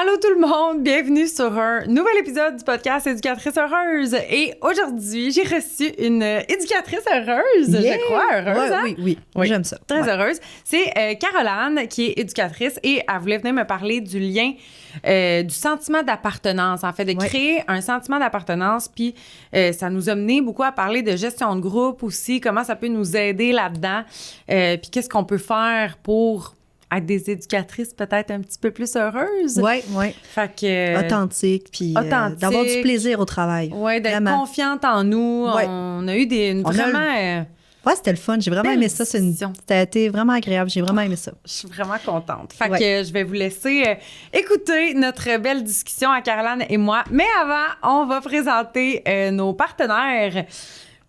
Allô tout le monde, bienvenue sur un nouvel épisode du podcast Éducatrice heureuse. Et aujourd'hui, j'ai reçu une éducatrice heureuse, je crois, heureuse. Ouais, oui, j'aime ça. Très heureuse. C'est Caroline qui est éducatrice et elle voulait venir me parler du lien, du sentiment d'appartenance, en fait, de créer un sentiment d'appartenance. Puis ça nous a mené beaucoup à parler de gestion de groupe aussi, comment ça peut nous aider là-dedans. Puis qu'est-ce qu'on peut faire pour être des éducatrices peut-être un petit peu plus heureuses. Oui. Fait que... Authentique, puis d'avoir du plaisir au travail. Oui, d'être confiante en nous. Ouais. On a eu vraiment... Oui, c'était le fun. J'ai vraiment aimé ça. C'était vraiment agréable. J'ai vraiment aimé ça. Je suis vraiment contente. Fait que je vais vous laisser écouter notre belle discussion à Caroline et moi. Mais avant, on va présenter nos partenaires.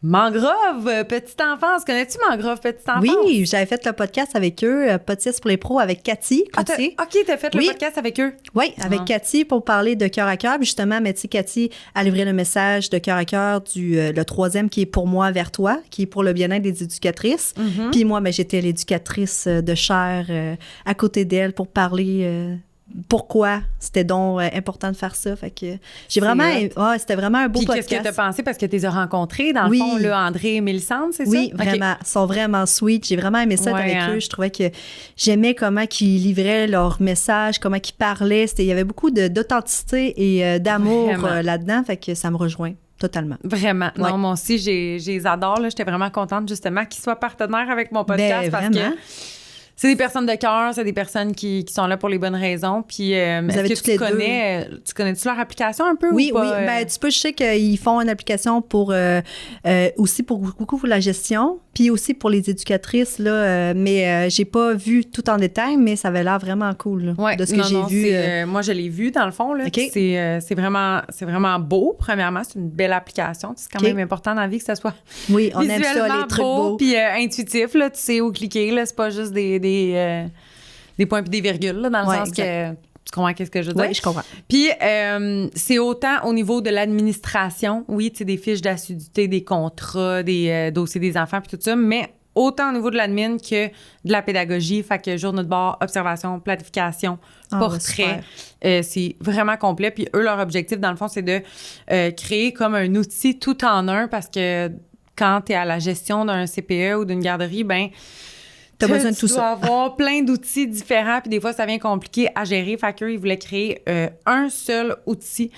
Mangrove, Petite Enfance. Connais-tu Mangrove, Petite Enfance? Oui, j'avais fait le podcast avec eux, Potiès pour les pros, avec Cathy. T'as fait le podcast avec eux? Oui, avec Cathy pour parler de cœur à cœur. Justement, mais tu sais, Cathy a livré le message de cœur à cœur le troisième qui est pour moi vers toi, qui est pour le bien-être des éducatrices. Mm-hmm. Puis moi, j'étais l'éducatrice de chair à côté d'elle pour parler... pourquoi c'était donc important de faire ça. Fait que j'ai vraiment... c'était vraiment un beau podcast. Puis qu'est-ce que tu as pensé? Parce que tu les as rencontrés, dans le fond, là, André et Mélissandre, c'est ça? Oui, vraiment. Ils sont vraiment sweet. J'ai vraiment aimé ça avec eux. Je trouvais que j'aimais comment ils livraient leur message, comment ils parlaient. Il y avait beaucoup d'authenticité et d'amour là-dedans. Fait que ça me rejoint. Totalement. Vraiment. Ouais. Non, moi aussi, je les adore. J'étais vraiment contente, justement, qu'ils soient partenaires avec mon podcast. Parce que c'est des personnes de cœur, c'est des personnes qui sont là pour les bonnes raisons. Puis, vous avez toutes les deux. Tu connais-tu leur application un peu ou pas? Oui, ben, tu peux, je sais qu'ils font une application pour aussi pour beaucoup pour la gestion, puis aussi pour les éducatrices, là, mais j'ai pas vu tout en détail, mais ça avait l'air vraiment cool là, de ce que j'ai vu. Moi, je l'ai vu, dans le fond. Là, c'est vraiment beau, premièrement. C'est une belle application. C'est quand même important dans la vie que ça soit on aime ça, les trucs beaux. Puis intuitif, là, tu sais où cliquer. Là, c'est pas juste des points puis des virgules, là, dans le sens que... Tu comprends qu'est-ce que je veux dire? Oui, je comprends. Puis, c'est autant au niveau de l'administration, oui, tu sais, des fiches d'assiduité, des contrats, des dossiers des enfants, puis tout ça, mais autant au niveau de l'admin que de la pédagogie, fait que journée de bord, observation, planification, portrait. C'est vraiment complet. Puis eux, leur objectif, dans le fond, c'est de créer comme un outil tout en un, parce que quand tu es à la gestion d'un CPE ou d'une garderie, ben t'as besoin de tout ça. Tu dois avoir plein d'outils différents, puis des fois, ça devient compliqué à gérer. Fait qu'eux, ils voulaient créer un seul outil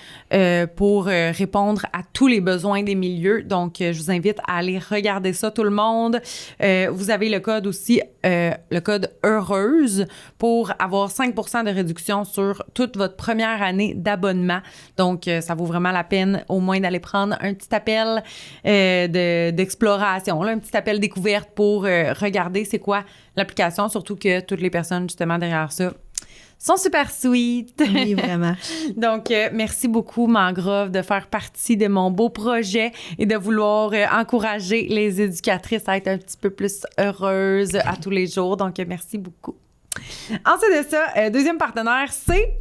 pour répondre à tous les besoins des milieux. Donc, je vous invite à aller regarder ça, tout le monde. Vous avez le code aussi, le code HEUREUSE, pour avoir 5% de réduction sur toute votre première année d'abonnement. Donc, ça vaut vraiment la peine au moins d'aller prendre un petit appel d'exploration, là, un petit appel découverte pour regarder c'est quoi l'application, surtout que toutes les personnes, justement, derrière ça sont super sweet. Oui, vraiment. Donc, merci beaucoup, Mangrove, de faire partie de mon beau projet et de vouloir encourager les éducatrices à être un petit peu plus heureuses à tous les jours. Donc, merci beaucoup. Ensuite de ça, deuxième partenaire, c'est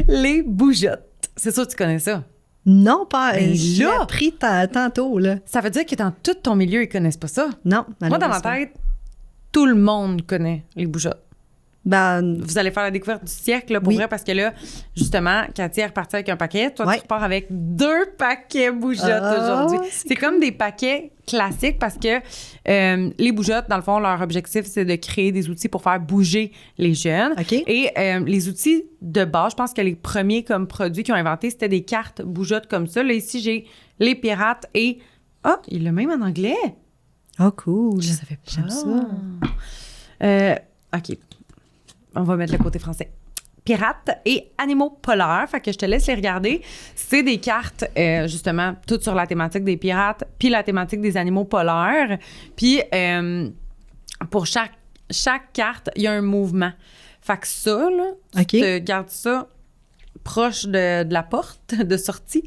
les bougeottes. C'est sûr que tu connais ça? Non, pas. Je l'ai appris tantôt, là. Ça veut dire que dans tout ton milieu, ils connaissent pas ça? Non, moi, dans ma tête, tout le monde connaît les bougeottes. Vous allez faire la découverte du siècle, là, pour vrai, parce que là, justement, Cathy est repartie avec un paquet. Toi, tu repars avec 2 paquets bougeottes aujourd'hui. C'est comme des paquets classiques parce que les bougeottes, dans le fond, leur objectif, c'est de créer des outils pour faire bouger les jeunes. Et les outils de base, je pense que les premiers comme produits qu'ils ont inventés, c'était des cartes bougeottes comme ça. Là, ici, j'ai les pirates et... Ah, il l'a même en anglais! Oh, cool! Je savais pas. J'aime ça. OK. On va mettre le côté français. Pirates et animaux polaires. Fait que je te laisse les regarder. C'est des cartes, justement, toutes sur la thématique des pirates, puis la thématique des animaux polaires. Puis, pour chaque carte, il y a un mouvement. Fait que ça, là, tu te gardes ça proche de la porte de sortie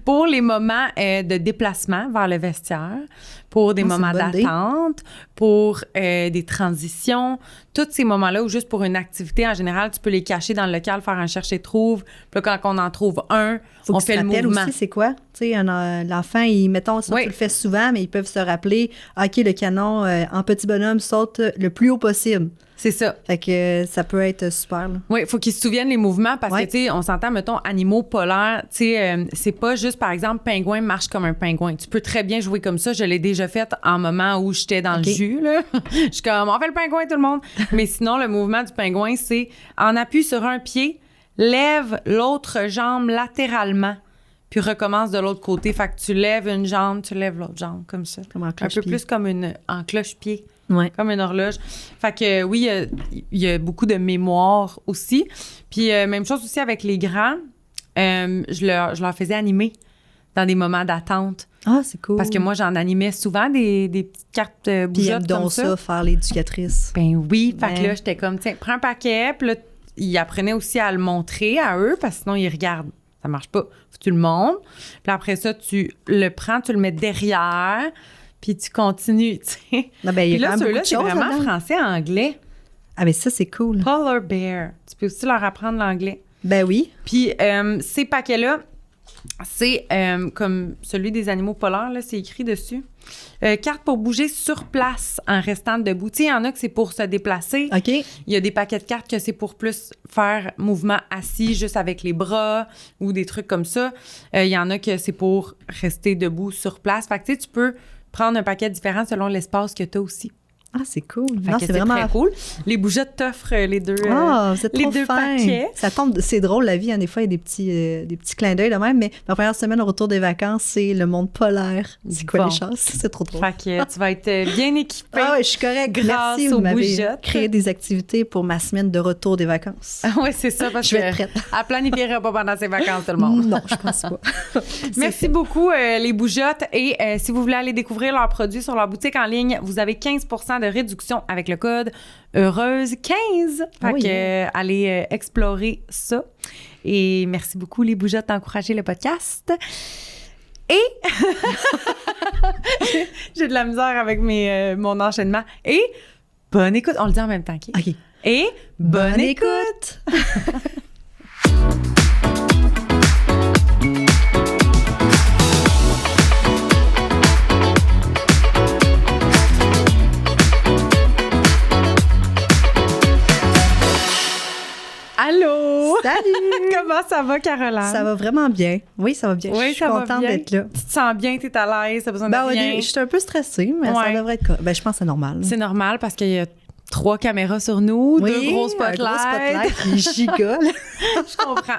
pour les moments de déplacement vers le vestiaire, pour des moments d'attente, pour des transitions. tous ces moments-là où juste pour une activité, en général, tu peux les cacher dans le local, faire un chercher-trouve. Puis là, quand on en trouve un, on fait le mouvement. Aussi, c'est quoi? Tu sais, l'enfant, mettons, ça, tu le fais souvent, mais ils peuvent se rappeler, OK, le canon en petit bonhomme saute le plus haut possible. C'est ça. Fait que ça peut être super. Oui, il faut qu'ils se souviennent les mouvements parce que, tu sais, on s'entend, mettons, animaux polaires, tu sais, c'est pas juste, par exemple, pingouin marche comme un pingouin. Tu peux très bien jouer comme ça. Je l'ai déjà fait en moment où j'étais dans le jus, là. Je suis comme, on fait le pingouin, tout le monde. Mais sinon, le mouvement du pingouin, c'est en appui sur un pied, lève l'autre jambe latéralement, puis recommence de l'autre côté. Fait que tu lèves une jambe, tu lèves l'autre jambe, comme ça. Comme en Un cloche-pied. peu plus comme en cloche-pied. Ouais. Comme une horloge. Fait que oui, il y a beaucoup de mémoire aussi. Puis même chose aussi avec les grands. Je leur faisais animer dans des moments d'attente. Ah, c'est cool. Parce que moi, j'en animais souvent des petites cartes bougeottes comme ça. donc ça, faire l'éducatrice. Ben oui. Fait que là, j'étais comme, tiens, prends un paquet. Puis là, ils apprenaient aussi à le montrer à eux parce que sinon, ils regardent. Ça marche pas. Faut que tu le montres. Puis après ça, tu le prends, tu le mets derrière. Puis tu continues, tu sais. Non, ben, puis là, ceux-là, c'est vraiment français-anglais. Ah, mais ça, c'est cool. Polar Bear. Tu peux aussi leur apprendre l'anglais. Ben oui. Puis ces paquets-là, c'est comme celui des animaux polaires, là, c'est écrit dessus. Carte pour bouger sur place en restant debout. Tu sais, il y en a que c'est pour se déplacer. OK. Il y a des paquets de cartes que c'est pour plus faire mouvement assis, juste avec les bras ou des trucs comme ça. Il y en a que c'est pour rester debout sur place. Fait que tu sais, tu peux prendre un paquet différent selon l'espace que tu as aussi. Ah, c'est cool. Non, c'est vraiment très cool. Les bougeottes t'offrent les deux, les deux paquets. Ça tombe, c'est drôle, la vie, hein, des fois, il y a des petits clins d'œil de même, mais ma première semaine au retour des vacances, c'est le monde polaire. C'est quoi les chances? C'est trop drôle. Fait que tu vas être bien équipée. Ah ouais, je suis correcte. Grâce Merci, aux vous m'avez bougeottes. créé des activités pour ma semaine de retour des vacances. Ah oui, c'est ça, parce je vais que être prête. Elle planifierait pas pendant ses vacances, tout le monde. Non, je pense pas. Merci beaucoup, les bougeottes. Et si vous voulez aller découvrir leurs produits sur leur boutique en ligne, vous avez 15 de réduction avec le code Heureuse15. Fait que allez explorer ça. Et merci beaucoup, les bougeottes, d'encourager le podcast. Et j'ai de la misère avec mon enchaînement. Et bonne écoute. On le dit en même temps, OK? OK. Et bonne écoute! Allô! Salut! Comment ça va, Caroline? Ça va vraiment bien. Oui, ça va bien. Oui, je suis contente d'être là. Tu te sens bien, tu es à l'aise, tu as besoin de rien? Je suis un peu stressée, mais ça devrait être... je pense que c'est normal. C'est normal parce qu'il y a 3 caméras sur nous, 2 gros spotlights. Un gros spotlight, puis giga. Je comprends.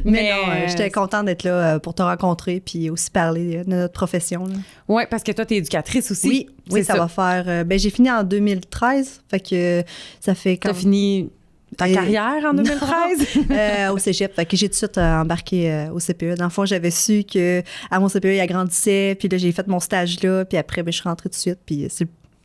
Mais non, j'étais contente d'être là pour te rencontrer puis aussi parler de notre profession. Oui, parce que toi, tu es éducatrice aussi. Oui, ça va faire... j'ai fini en 2013, fait que ça fait... T'as fini... Ta carrière en 2013? Au cégep. Fait que j'ai tout de suite embarqué au CPE. Dans le fond, j'avais su qu'à mon CPE, il agrandissait. Puis là, j'ai fait mon stage là. Puis après, je suis rentrée tout de suite. Puis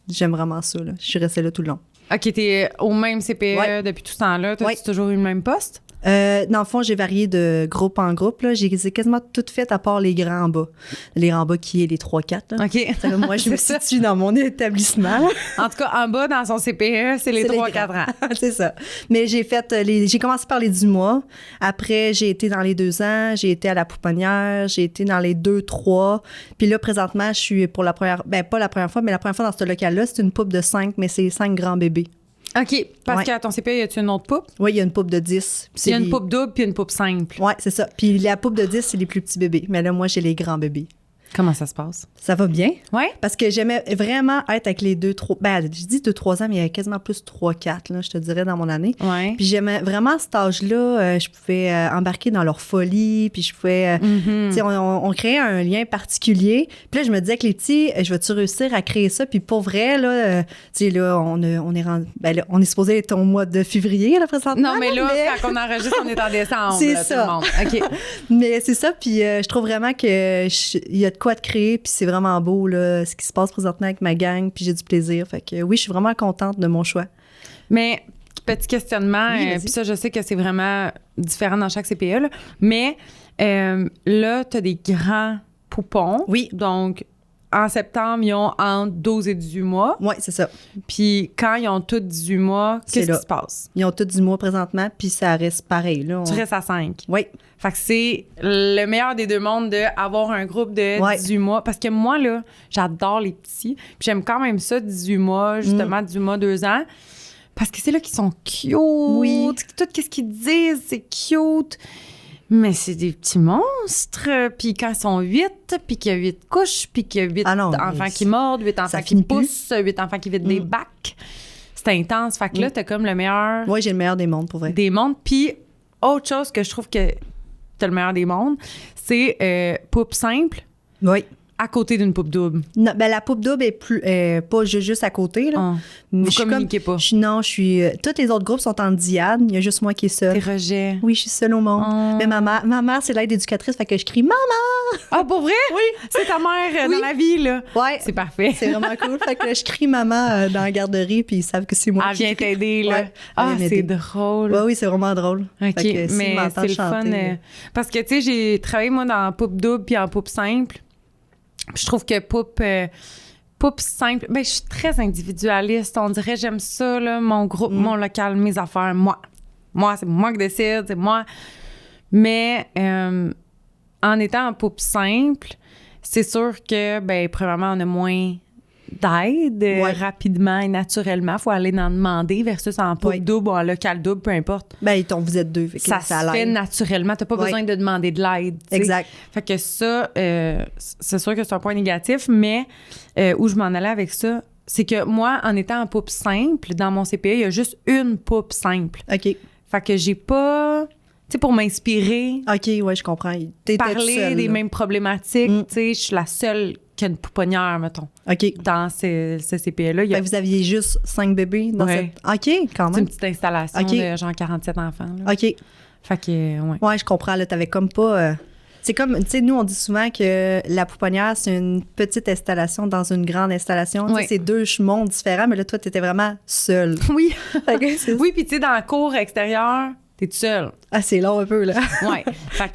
j'aime vraiment ça. Là. Je suis restée là tout le long. OK, t'es au même CPE depuis tout ce temps-là. T'as-tu toujours eu le même poste? Dans le fond, j'ai varié de groupe en groupe. Là. J'ai quasiment tout fait à part les grands en bas. Les grands en bas qui est les 3-4. OK. Moi, je me situe dans mon établissement. En tout cas, en bas, dans son CPE, c'est les 3-4 ans. C'est ça. Mais j'ai fait j'ai commencé par les 10 mois. Après, j'ai été dans les 2 ans. J'ai été à la pouponnière. J'ai été dans les 2-3. Puis là, présentement, je suis pour la première... pas la première fois, mais la première fois dans ce local-là, c'est une poupe de 5, mais c'est 5 grands bébés. OK. Parce qu'à ton CPE, y a-tu une autre poupe? Oui, il y a une poupe de 10. Il y a une poupe double puis une poupe simple. Oui, c'est ça. Puis la poupe de 10, c'est les plus petits bébés. Mais là, moi, j'ai les grands bébés. Comment ça se passe? Ça va bien. Oui. Parce que j'aimais vraiment être avec les 2-3... je dis 2-3 ans, mais il y a quasiment plus 3-4, là, je te dirais, dans mon année. Oui. Puis j'aimais vraiment cet âge-là. Je pouvais embarquer dans leur folie, puis je pouvais... tu sais, on créait un lien particulier. Puis là, je me disais que les petits, je vais-tu réussir à créer ça? Puis pour vrai, là, tu sais, là, on est supposé être au mois de février, là, présentement. Non, mais là, quand on enregistre, on est en décembre. C'est là, ça. tout le monde. OK. Mais c'est ça, puis je trouve vraiment que il y a de quoi de créer, puis c'est vraiment beau, là, ce qui se passe présentement avec ma gang, puis j'ai du plaisir. Fait que oui, je suis vraiment contente de mon choix. Mais, petit questionnement, puis ça, je sais que c'est vraiment différent dans chaque CPE, là, mais là, tu as des grands poupons. Oui. Donc, en septembre, ils ont entre 12 et 18 mois. Oui, c'est ça. Puis quand ils ont tous 18 mois, qu'est-ce qui se passe? Ils ont tous 10 mois présentement, puis ça reste pareil. Là, Tu restes à 5. Oui. Fait que c'est le meilleur des deux mondes d'avoir un groupe de 18 mois. Parce que moi, là, j'adore les petits. Puis j'aime quand même ça, 18 mois, justement, 18 mois, 2 ans. Parce que c'est là qu'ils sont cute. Oui. Tout ce qu'ils disent, c'est cute. Mais c'est des petits monstres. Puis quand ils sont 8, puis qu'il y a 8 couches, puis qu'il y a 8 enfants qui mordent, 8 enfants qui poussent, 8 enfants qui vident des bacs. C'est intense. Fait que là, t'as comme le meilleur... Oui, j'ai le meilleur des mondes, pour vrai. Des mondes. Puis autre chose que je trouve que t'as le meilleur des mondes, c'est poupe simple. Oui. À côté d'une poupe double. Non, ben la poupe double est pas juste à côté. Là. Vous communiquez pas. Non, je suis... tous les autres groupes sont en diade. Il y a juste moi qui est seule. T'es rejet. Oui, je suis seule au monde. Mais ma mère, c'est l'aide éducatrice, fait que je crie « Maman! » Ah, pour vrai? Oui. C'est ta mère dans la vie, là. Oui. C'est parfait. C'est vraiment cool. Fait que là, je crie « Maman » dans la garderie, puis ils savent que c'est moi qui vient t'aider, là. Ouais, ah, c'est drôle. Oui, c'est vraiment drôle. OK, mais c'est le fun. Parce que, tu sais, j'ai travaillé, moi, dans poupe double puis en poupe simple. Je trouve que poupe simple, ben je suis très individualiste. On dirait, j'aime ça, là, mon groupe, mon local, mes affaires, moi. Moi, c'est moi qui décide, c'est moi. Mais en étant en poupe simple, c'est sûr que, ben premièrement, on a moins d'aide rapidement et naturellement. Il faut aller en demander versus en poupe double ou en local double, peu importe. Ben, vous êtes deux. Ça se fait naturellement. Tu n'as pas besoin de demander de l'aide. Exact. Fait que ça, c'est sûr que c'est un point négatif, mais où je m'en allais avec ça, c'est que moi, en étant en poupe simple, dans mon CPE, il y a juste une poupe simple. OK. Fait que j'ai pas... Tu sais, pour m'inspirer... OK, ouais, je comprends. Parler seule, des là. mêmes problématiques. Tu sais, je suis la seule qui a une pouponnière, mettons. OK. Dans ce CPE-là. Vous aviez juste 5 bébés dans cette... OK, quand même. C'est une petite installation de genre 47 enfants. Là. OK. Fait que, ouais. Ouais, je comprends. Là, t'avais comme pas... C'est comme, tu sais, nous, on dit souvent que la pouponnière, c'est une petite installation dans une grande installation. Tu sais, c'est deux mondes différents, mais là, toi, t'étais vraiment seule. Oui. Oui, puis tu sais, dans la cour extérieure... T'es toute seule. Ah, c'est long un peu, là. Ouais.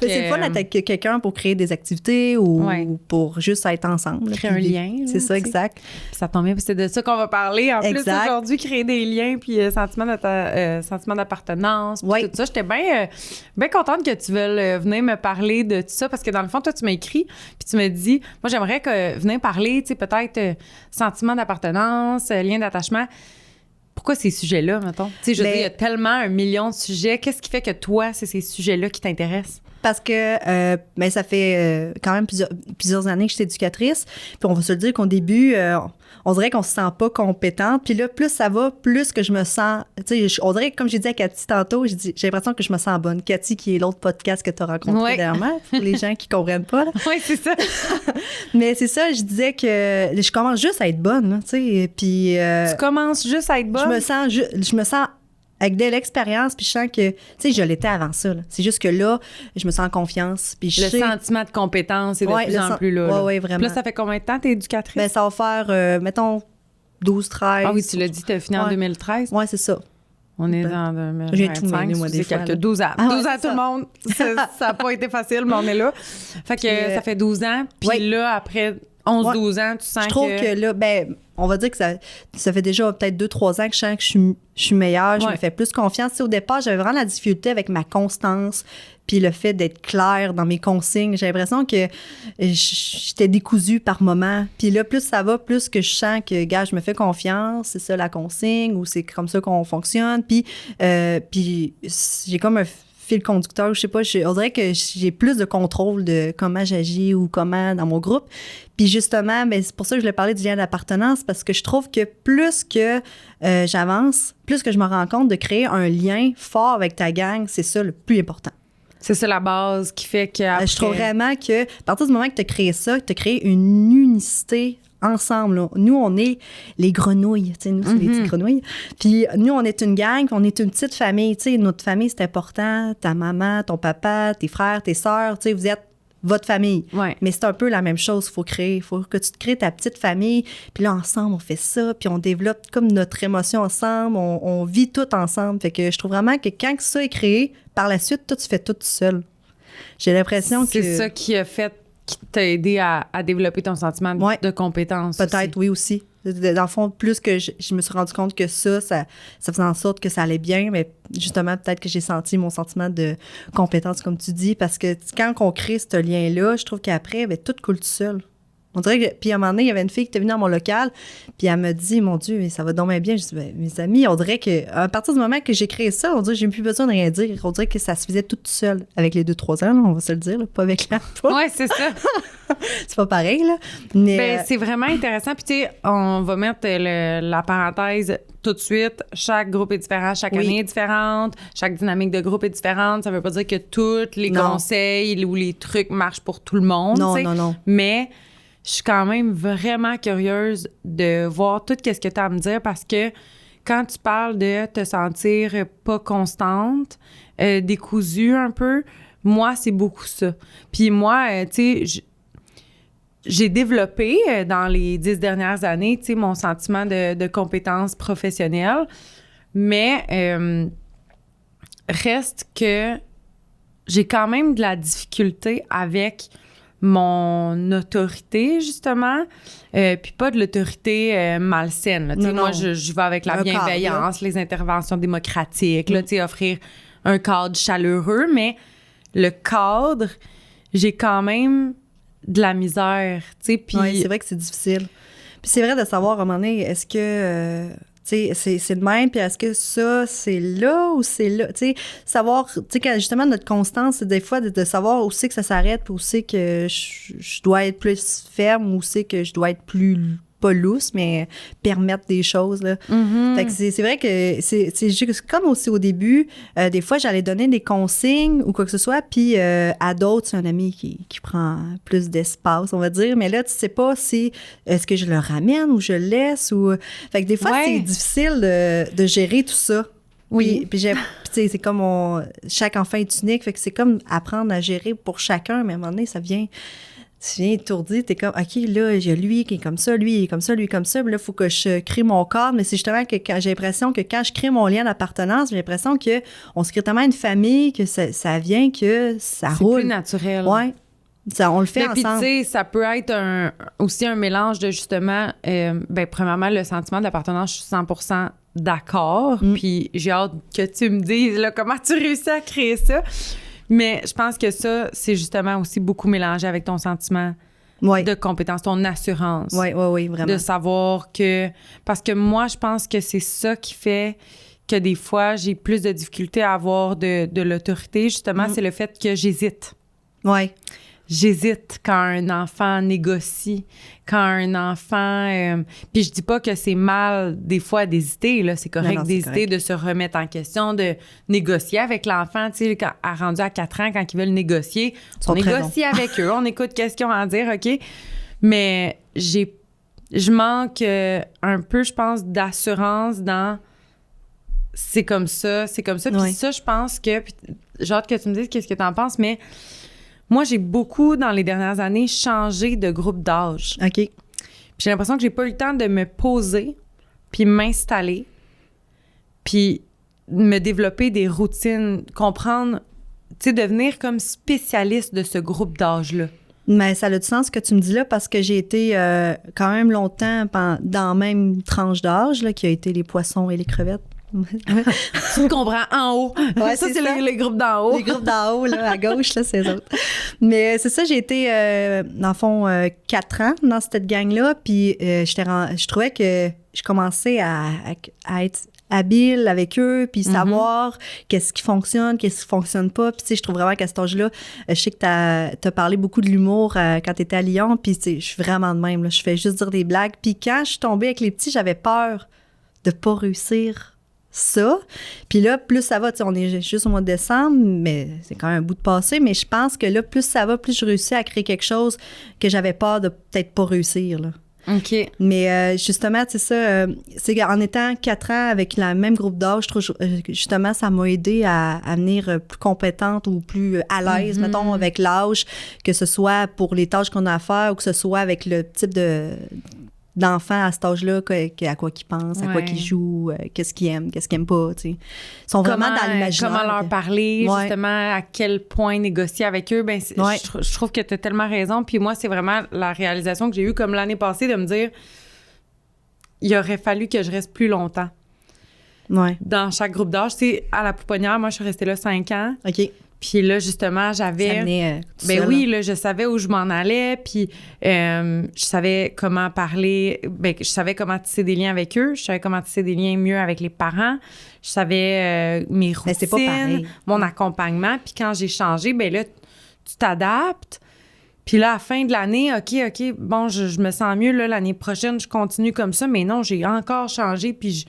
C'est le fun d'être quelqu'un pour créer des activités ou pour juste être ensemble. Créer un lien. C'est ça, exact. Puis ça tombe bien, c'est de ça qu'on va parler. En plus, aujourd'hui, créer des liens, puis sentiment d'appartenance, puis tout ça. J'étais bien contente que tu veuilles venir me parler de tout ça, parce que dans le fond, toi, tu m'as écrit, puis tu me dis, moi, j'aimerais que venir parler, tu sais, peut-être sentiment d'appartenance, lien d'attachement. Pourquoi ces sujets-là, mettons? Tu sais, je veux dire, il y a tellement 1 million de sujets. Qu'est-ce qui fait que toi, c'est ces sujets-là qui t'intéressent? Parce que ça fait quand même plusieurs années que je suis éducatrice. Puis on va se le dire qu'au début, on dirait qu'on se sent pas compétente. Puis là, plus ça va, plus que je me sens... Tu sais, on dirait que, comme j'ai dit à Cathy tantôt, j'ai l'impression que je me sens bonne. Cathy, qui est l'autre podcast que tu as rencontré dernièrement, pour les gens qui comprennent pas. Oui, c'est ça. Mais c'est ça, je disais que je commence juste à être bonne, tu sais. Puis... tu commences juste à être bonne? Je me sens avec de l'expérience, puis je sens que, tu sais, je l'étais avant ça. Là. C'est juste que là, je me sens en confiance. Puis le sentiment de compétence est de plus en plus là. Oui, vraiment. Puis là, ça fait combien de temps t'es éducatrice? Ben, ça va faire, mettons, 12, 13. Ah oui, tu l'as dit, t'as fini en 2013? Oui, c'est ça. On est dans 2025. J'ai tout mêlé, moi, des fois. 12 ans. 12 ans, tout le monde. Ça n'a pas été facile, mais on est là. Fait que ça fait 12 ans. Puis là, après 11-12 ans, tu sens que... Je trouve que là, ben, on va dire que ça fait déjà peut-être 2-3 ans que je sens que je suis meilleure, je me fais plus confiance. Tu sais, au départ, j'avais vraiment la difficulté avec ma constance, puis le fait d'être claire dans mes consignes. J'ai l'impression que j'étais décousue par moments. Puis là, plus ça va, plus que je sens que, gars, je me fais confiance, c'est ça la consigne, ou c'est comme ça qu'on fonctionne. Puis j'ai comme un fil conducteur, je sais pas, on dirait que j'ai plus de contrôle de comment j'agis ou comment dans mon groupe. Puis justement, ben, c'est pour ça que je voulais parler du lien d'appartenance, parce que je trouve que plus que j'avance, plus que je me rends compte de créer un lien fort avec ta gang, c'est ça le plus important. C'est ça la base qui fait que... Je trouve vraiment que, à partir du moment que tu as créé ça, que tu as créé une unicité ensemble. Là. Nous, on est les grenouilles. Tu sais, nous, c'est les petites grenouilles. Puis nous, on est une gang, puis on est une petite famille. Tu sais, notre famille, c'est important. Ta maman, ton papa, tes frères, tes sœurs, tu sais, vous êtes votre famille. Ouais. Mais c'est un peu la même chose. Il faut que tu te crées ta petite famille. Puis là, ensemble, on fait ça. Puis on développe comme notre émotion ensemble. On vit tout ensemble. Fait que je trouve vraiment que quand ça est créé, par la suite, toi, tu fais tout seul. J'ai l'impression que... C'est ça qui a fait qui t'a aidé à développer ton sentiment de compétence. Peut-être, oui, aussi. Dans le fond, plus que je me suis rendu compte que ça faisait en sorte que ça allait bien, mais justement, peut-être que j'ai senti mon sentiment de compétence, comme tu dis, parce que quand on crée ce lien-là, je trouve qu'après, tout coule tout seul. On dirait que, puis à un moment donné, il y avait une fille qui était venue dans mon local, puis elle me dit, mon Dieu, mais ça va donc bien. Je dis, ben, mes amis, on dirait qu'à partir du moment que j'ai créé ça, on dirait que j'ai plus besoin de rien dire. On dirait que ça se faisait tout seul avec les 2-3 ans, là, on va se le dire, là, pas avec la poule. Ouais, c'est ça. C'est pas pareil, là. Mais, ben, c'est vraiment intéressant. Puis, tu sais, on va mettre la parenthèse tout de suite. Chaque groupe est différent, chaque année est différente, chaque dynamique de groupe est différente. Ça veut pas dire que tous les conseils ou les trucs marchent pour tout le monde. Non. Mais je suis quand même vraiment curieuse de voir tout ce que tu as à me dire parce que quand tu parles de te sentir pas constante, décousue un peu, moi, c'est beaucoup ça. Puis moi, tu sais, j'ai développé dans les 10 dernières années, tu sais, mon sentiment de compétence professionnelle, mais reste que j'ai quand même de la difficulté avec mon autorité, justement, puis pas de l'autorité malsaine. Là. Moi, je vais avec la bienveillance, les interventions démocratiques, là, offrir un cadre chaleureux, mais le cadre, j'ai quand même de la misère, tu sais, puis... Oui, c'est vrai que c'est difficile. Puis c'est vrai de savoir, à un moment donné, est-ce que... tu sais, c'est le même, puis est-ce que ça, c'est là ou c'est là? Tu sais, savoir, tu sais, justement, notre constance, c'est des fois de savoir où c'est que ça s'arrête, puis où c'est que je dois être plus ferme, où c'est que je dois être plus, pas lousse, mais permettre des choses, là. Mm-hmm. Fait que c'est vrai que c'est juste comme aussi au début, des fois, j'allais donner des consignes ou quoi que ce soit, puis à d'autres, c'est un ami qui prend plus d'espace, on va dire, mais là, tu sais pas si est-ce que je le ramène ou je le laisse ou... Fait que des fois, c'est difficile de gérer tout ça. Oui. Puis tu sais, c'est comme chaque enfant est unique, fait que c'est comme apprendre à gérer pour chacun, mais à un moment donné, ça vient... Tu viens étourdi, t'es comme, OK, là, il y a lui qui est comme ça, lui, il est comme ça, lui, comme ça. Puis là, il faut que je crée mon cadre. Mais c'est justement que j'ai l'impression que quand je crée mon lien d'appartenance, j'ai l'impression qu'on se crée tellement une famille que ça vient que ça roule. C'est plus naturel. Oui. On le fait ensemble. Puis, tu sais, ça peut être aussi un mélange de, justement, premièrement, le sentiment d'appartenance, je suis 100% d'accord. Puis j'ai hâte que tu me dises, là, comment tu réussis à créer ça. Mais je pense que ça, c'est justement aussi beaucoup mélangé avec ton sentiment de compétence, ton assurance. Oui, vraiment. De savoir que... Parce que moi, je pense que c'est ça qui fait que des fois, j'ai plus de difficultés à avoir de l'autorité. Justement, c'est le fait que j'hésite. Oui. J'hésite quand un enfant négocie, quand un enfant... puis je dis pas que c'est mal des fois d'hésiter, là, c'est correct d'hésiter, de se remettre en question, de négocier avec l'enfant, tu sais, rendu à 4 ans, quand ils veulent négocier, on négocie avec eux, on écoute qu'est-ce qu'ils ont à dire, OK? Mais je manque un peu, je pense, d'assurance dans... C'est comme ça. Puis ça, je pense que... J'ai hâte que tu me dises qu'est-ce que t'en penses, mais... Moi, j'ai beaucoup, dans les dernières années, changé de groupe d'âge. OK. Puis j'ai l'impression que j'ai pas eu le temps de me poser, puis m'installer, puis me développer des routines, comprendre, tu sais, devenir comme spécialiste de ce groupe d'âge-là. Mais ça a du sens ce que tu me dis là, parce que j'ai été quand même longtemps dans la même tranche d'âge, là, qui a été les poissons et les crevettes. Tu comprends, en haut. Ouais, ça, c'est les groupes d'en haut. Les groupes d'en haut, là, à gauche, là, c'est eux autres. Mais c'est ça, j'ai été, dans le fond, 4 ans dans cette gang-là. Puis je trouvais que je commençais à être habile avec eux, puis savoir qu'est-ce qui fonctionne pas. Puis tu sais, je trouve vraiment qu'à cet âge-là, je sais que t'as parlé beaucoup de l'humour quand t'étais à Lyon, puis tu sais, je suis vraiment de même, là. Je fais juste dire des blagues. Puis quand je suis tombée avec les petits, j'avais peur de pas réussir ça. Puis là, plus ça va, tu sais, on est juste au mois de décembre, mais c'est quand même un bout de passé, mais je pense que là, plus ça va, plus je réussis à créer quelque chose que j'avais peur de peut-être pas réussir, là. OK. Mais justement, c'est ça, c'est qu'en étant 4 ans avec le même groupe d'âge, je trouve justement, ça m'a aidé à venir plus compétente ou plus à l'aise, mettons, avec l'âge, que ce soit pour les tâches qu'on a à faire ou que ce soit avec le type d'enfants à cet âge-là, à quoi qu'ils pensent, à quoi qu'ils jouent, qu'est-ce qu'ils aiment pas, tu sais. Ils sont vraiment dans l'imaginaire. Comment leur parler, justement, à quel point négocier avec eux. Ben, je trouve que tu as tellement raison. Puis moi, c'est vraiment la réalisation que j'ai eue comme l'année passée de me dire, il aurait fallu que je reste plus longtemps. Ouais. Dans chaque groupe d'âge. Tu sais, à la pouponnière, moi, je suis restée là 5 ans. OK. Puis là, justement, j'avais... oui, là, je savais où je m'en allais, puis je savais comment parler, je savais comment tisser des liens avec eux, je savais comment tisser des liens mieux avec les parents, je savais mes routines, c'est pas pareil. Mon accompagnement, puis quand j'ai changé, là, tu t'adaptes. Puis là, à la fin de l'année, OK, bon, je me sens mieux, là, l'année prochaine, je continue comme ça, mais non, j'ai encore changé, puis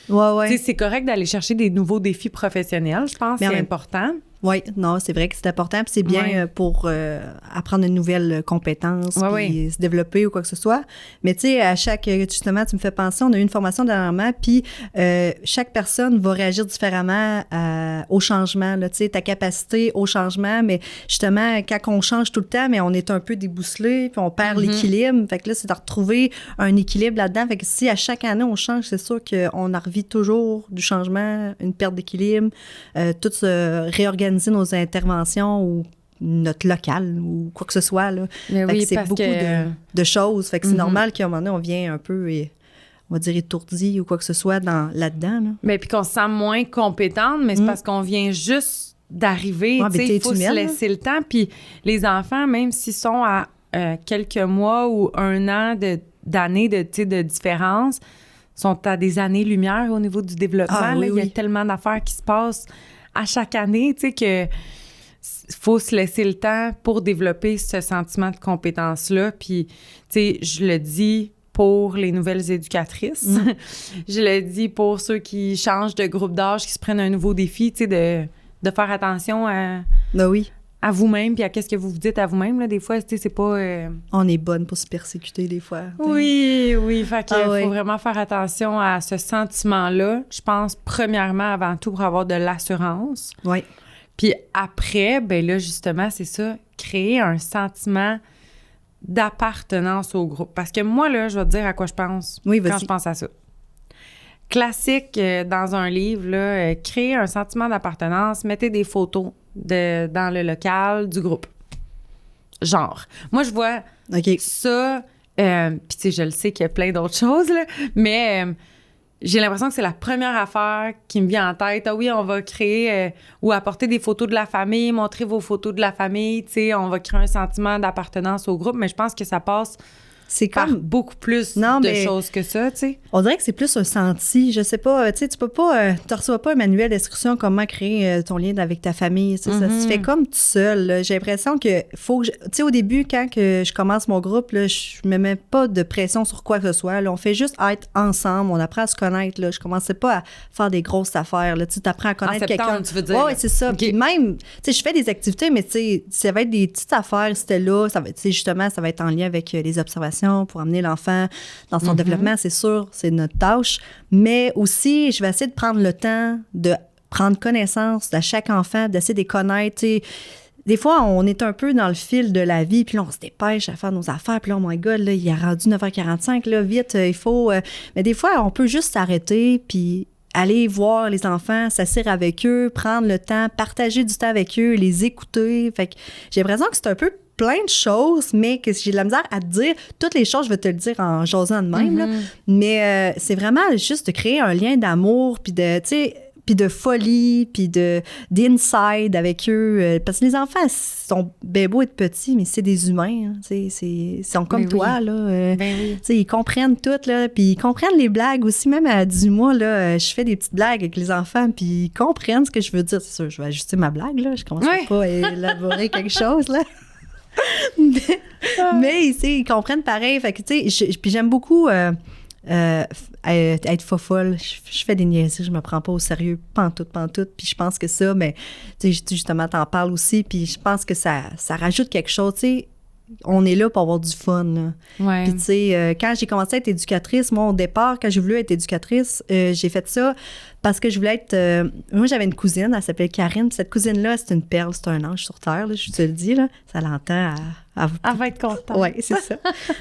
c'est correct d'aller chercher des nouveaux défis professionnels, je pense, c'est important. Oui, non, c'est vrai que c'est important. Puis c'est bien pour apprendre une nouvelle compétence, puis se développer ou quoi que ce soit. Mais tu sais, à chaque... Justement, tu me fais penser, on a eu une formation dernièrement, puis chaque personne va réagir différemment au changement. Tu sais, ta capacité au changement, mais justement, quand on change tout le temps, mais on est un peu débousselé, puis on perd l'équilibre. Fait que là, c'est de retrouver un équilibre là-dedans. Fait que si à chaque année, on change, c'est sûr qu'on en revit toujours du changement, une perte d'équilibre, tout se réorganiser nos interventions ou notre local ou quoi que ce soit. Là. Mais oui, c'est beaucoup de choses. Fait que c'est normal qu'à un moment donné, on vient un peu, on va dire, étourdi ou quoi que ce soit là-dedans. Là. Mais puis qu'on se sent moins compétente, mais c'est parce qu'on vient juste d'arriver. Il faut se laisser le temps. Puis les enfants, même s'ils sont à quelques mois ou 1 an d'années de différence, sont à des années-lumière au niveau du développement. Il y a tellement d'affaires qui se passent à chaque année, tu sais, que faut se laisser le temps pour développer ce sentiment de compétence-là. Puis, tu sais, je le dis pour les nouvelles éducatrices. Je le dis pour ceux qui changent de groupe d'âge, qui se prennent un nouveau défi, tu sais, de faire attention à vous-même puis à qu'est-ce que vous vous dites à vous-même. Là. Des fois, tu sais, c'est pas... On est bonne pour se persécuter des fois. Oui. Fait qu'il faut vraiment faire attention à ce sentiment-là. Je pense, premièrement, avant tout, pour avoir de l'assurance. Oui. Puis après, là, justement, c'est ça, créer un sentiment d'appartenance au groupe. Parce que moi, là, je vais te dire à quoi je pense quand je pense à ça. Classique dans un livre, là, créer un sentiment d'appartenance, mettez des photos dans le local du groupe. Genre. Moi, je vois ça, puis tu sais, je le sais qu'il y a plein d'autres choses, là, mais j'ai l'impression que c'est la première affaire qui me vient en tête. Ah oui, on va créer ou apporter des photos de la famille, montrer vos photos de la famille, tu sais, on va créer un sentiment d'appartenance au groupe, mais je pense que ça passe... C'est comme beaucoup plus de choses que ça, tu sais. On dirait que c'est plus un senti. Je sais pas, tu sais, tu peux pas... tu reçois pas un manuel d'instruction comment créer ton lien avec ta famille. Ça se fait comme tout seul. Là. J'ai l'impression que faut que... Tu sais, au début, quand que je commence mon groupe, là, je me mets pas de pression sur quoi que ce soit. Là. On fait juste être ensemble. On apprend à se connaître. Là. Je commençais pas à faire des grosses affaires. Tu apprends à connaître quelqu'un. Tu veux dire. Oui, c'est ça. Puis même, tu sais, je fais des activités, mais tu sais, ça va être des petites affaires. C'était là. Ça va, justement, ça va être en lien avec les observations pour amener l'enfant dans son développement, c'est sûr, c'est notre tâche. Mais aussi, je vais essayer de prendre le temps de prendre connaissance de chaque enfant, d'essayer de les connaître. T'sais. Des fois, on est un peu dans le fil de la vie, puis là, on se dépêche à faire nos affaires, puis là, oh my God, là, il est rendu 9h45, là, vite, il faut... Mais des fois, on peut juste s'arrêter, puis aller voir les enfants, s'asseoir avec eux, prendre le temps, partager du temps avec eux, les écouter. Fait que j'ai l'impression que c'est un peu plein de choses, mais que j'ai de la misère à te dire. Toutes les choses, je vais te le dire en jasant de même, là. Mais c'est vraiment juste de créer un lien d'amour, puis de, tu sais, puis de folie, puis d'inside avec eux. Parce que les enfants sont bien beaux être petits, mais c'est des humains. Hein, ils sont comme toi. Là, ils comprennent tout, là, puis ils comprennent les blagues aussi. Même à 18 mois, là, je fais des petites blagues avec les enfants, puis ils comprennent ce que je veux dire. C'est sûr, je vais ajuster ma blague. Là, je commence pas à élaborer quelque chose. Là. mais ils comprennent pareil. Fait que, puis j'aime beaucoup... être fofolle, je fais des niaiseries, je me prends pas au sérieux, pantoute, puis je pense que ça, mais tu sais, justement, t'en parles aussi, puis je pense que ça rajoute quelque chose, tu sais, on est là pour avoir du fun. Là. Ouais. Puis, tu sais, quand j'ai commencé à être éducatrice, moi, au départ, quand j'ai voulu être éducatrice, j'ai fait ça parce que je voulais être... moi, j'avais une cousine, elle s'appelle Karine. Puis cette cousine-là, c'est une perle, c'est un ange sur terre, là, je te le dis, là. Ça l'entend Elle va être contente. Oui, c'est ça.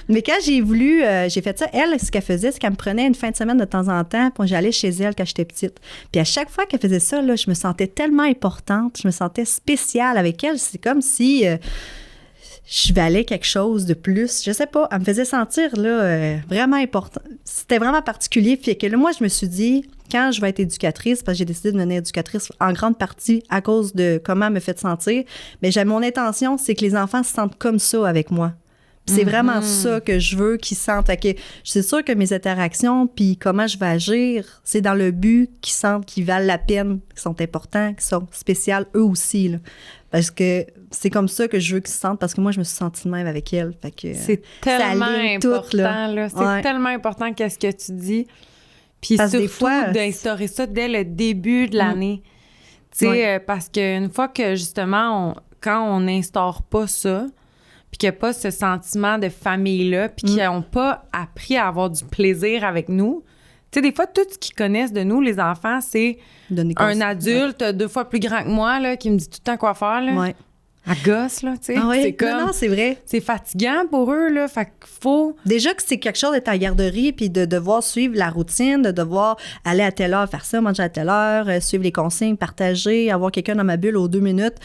Mais quand j'ai voulu... j'ai fait ça, elle, ce qu'elle faisait, c'est qu'elle me prenait une fin de semaine de temps en temps, puis j'allais chez elle quand j'étais petite. Puis à chaque fois qu'elle faisait ça, là, je me sentais tellement importante, je me sentais spéciale avec elle. C'est comme si... je valais quelque chose de plus. Je sais pas, elle me faisait sentir là, vraiment important. C'était vraiment particulier. Puis que là, moi, je me suis dit, quand je vais être éducatrice, parce que j'ai décidé de devenir éducatrice en grande partie à cause de comment elle me fait sentir, mais mon intention, c'est que les enfants se sentent comme ça avec moi. Puis c'est vraiment ça que je veux qu'ils sentent. C'est sûr que mes interactions, puis comment je vais agir, c'est dans le but qu'ils sentent qu'ils valent la peine, qu'ils sont importants, qu'ils sont spéciaux eux aussi, là. Parce que c'est comme ça que je veux qu'ils se sentent, parce que moi, je me suis sentie de même avec elle. Fait que, c'est tellement important, tout, là. C'est tellement important qu'est-ce que tu dis. Puis parce surtout, des fois, d'instaurer ça dès le début de l'année. Tu sais, parce qu'une fois que, justement, quand on n'instaure pas ça, puis qu'il n'y a pas ce sentiment de famille-là, puis qu'ils n'ont pas appris à avoir du plaisir avec nous. Tu sais, des fois, tout ce qu'ils connaissent de nous, les enfants, c'est un adulte 2 fois plus grand que moi, là, qui me dit tout le temps quoi faire, là. Ouais. À gosse, là, tu sais. Ah oui. C'est comme... Non, c'est vrai. C'est fatigant pour eux, là. Fait qu'il faut... Déjà que c'est quelque chose d'être à la garderie, puis de devoir suivre la routine, de devoir aller à telle heure, faire ça, manger à telle heure, suivre les consignes, partager, avoir quelqu'un dans ma bulle aux 2 minutes.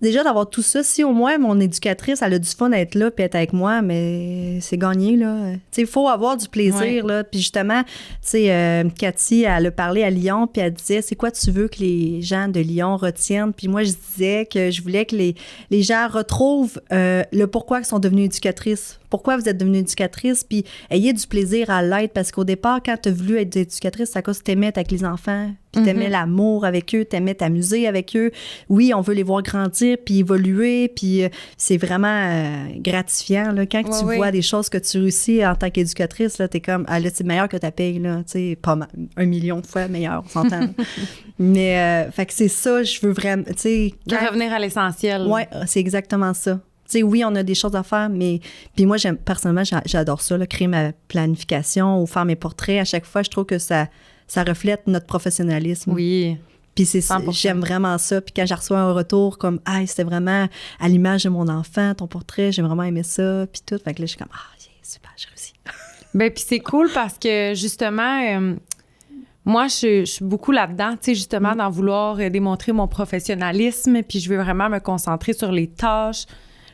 Déjà, d'avoir tout ça, si au moins mon éducatrice, elle a du fun à être là puis être avec moi, mais c'est gagné, là. Tu sais, il faut avoir du plaisir, là. Puis justement, tu sais, Cathy, elle a parlé à Lyon, puis elle disait, c'est quoi tu veux que les gens de Lyon retiennent? Puis moi, je disais que je voulais que les gens retrouvent le pourquoi ils sont devenus éducatrices. Pourquoi vous êtes devenue éducatrice, puis ayez du plaisir à l'être, parce qu'au départ, quand tu as voulu être éducatrice, c'est à cause que t'aimais être avec les enfants, puis t'aimais l'amour avec eux, t'aimais t'amuser avec eux. Oui, on veut les voir grandir, puis évoluer, puis c'est vraiment gratifiant, là, quand tu vois des choses que tu réussis en tant qu'éducatrice, là, t'es comme, ah là, c'est meilleur que ta paye, là, tu sais, pas mal, 1 million de fois meilleur, on s'entend. Mais, fait que c'est ça, je veux vraiment, tu sais... De revenir à l'essentiel. Oui, c'est exactement ça. Tu sais, oui, on a des choses à faire, mais... Puis moi, personnellement, j'adore ça, là, créer ma planification ou faire mes portraits. À chaque fois, je trouve que ça reflète notre professionnalisme. Oui. Puis j'aime vraiment ça. Puis quand j'ai reçu un retour comme « Ah, c'était vraiment à l'image de mon enfant, ton portrait, j'ai vraiment aimé ça. » Puis tout. Fait que là, je suis comme « Ah, yeah, super, j'ai réussi. » Bien, puis c'est cool parce que, justement... moi, je suis beaucoup là-dedans, tu sais, justement, d'en vouloir démontrer mon professionnalisme, puis je veux vraiment me concentrer sur les tâches,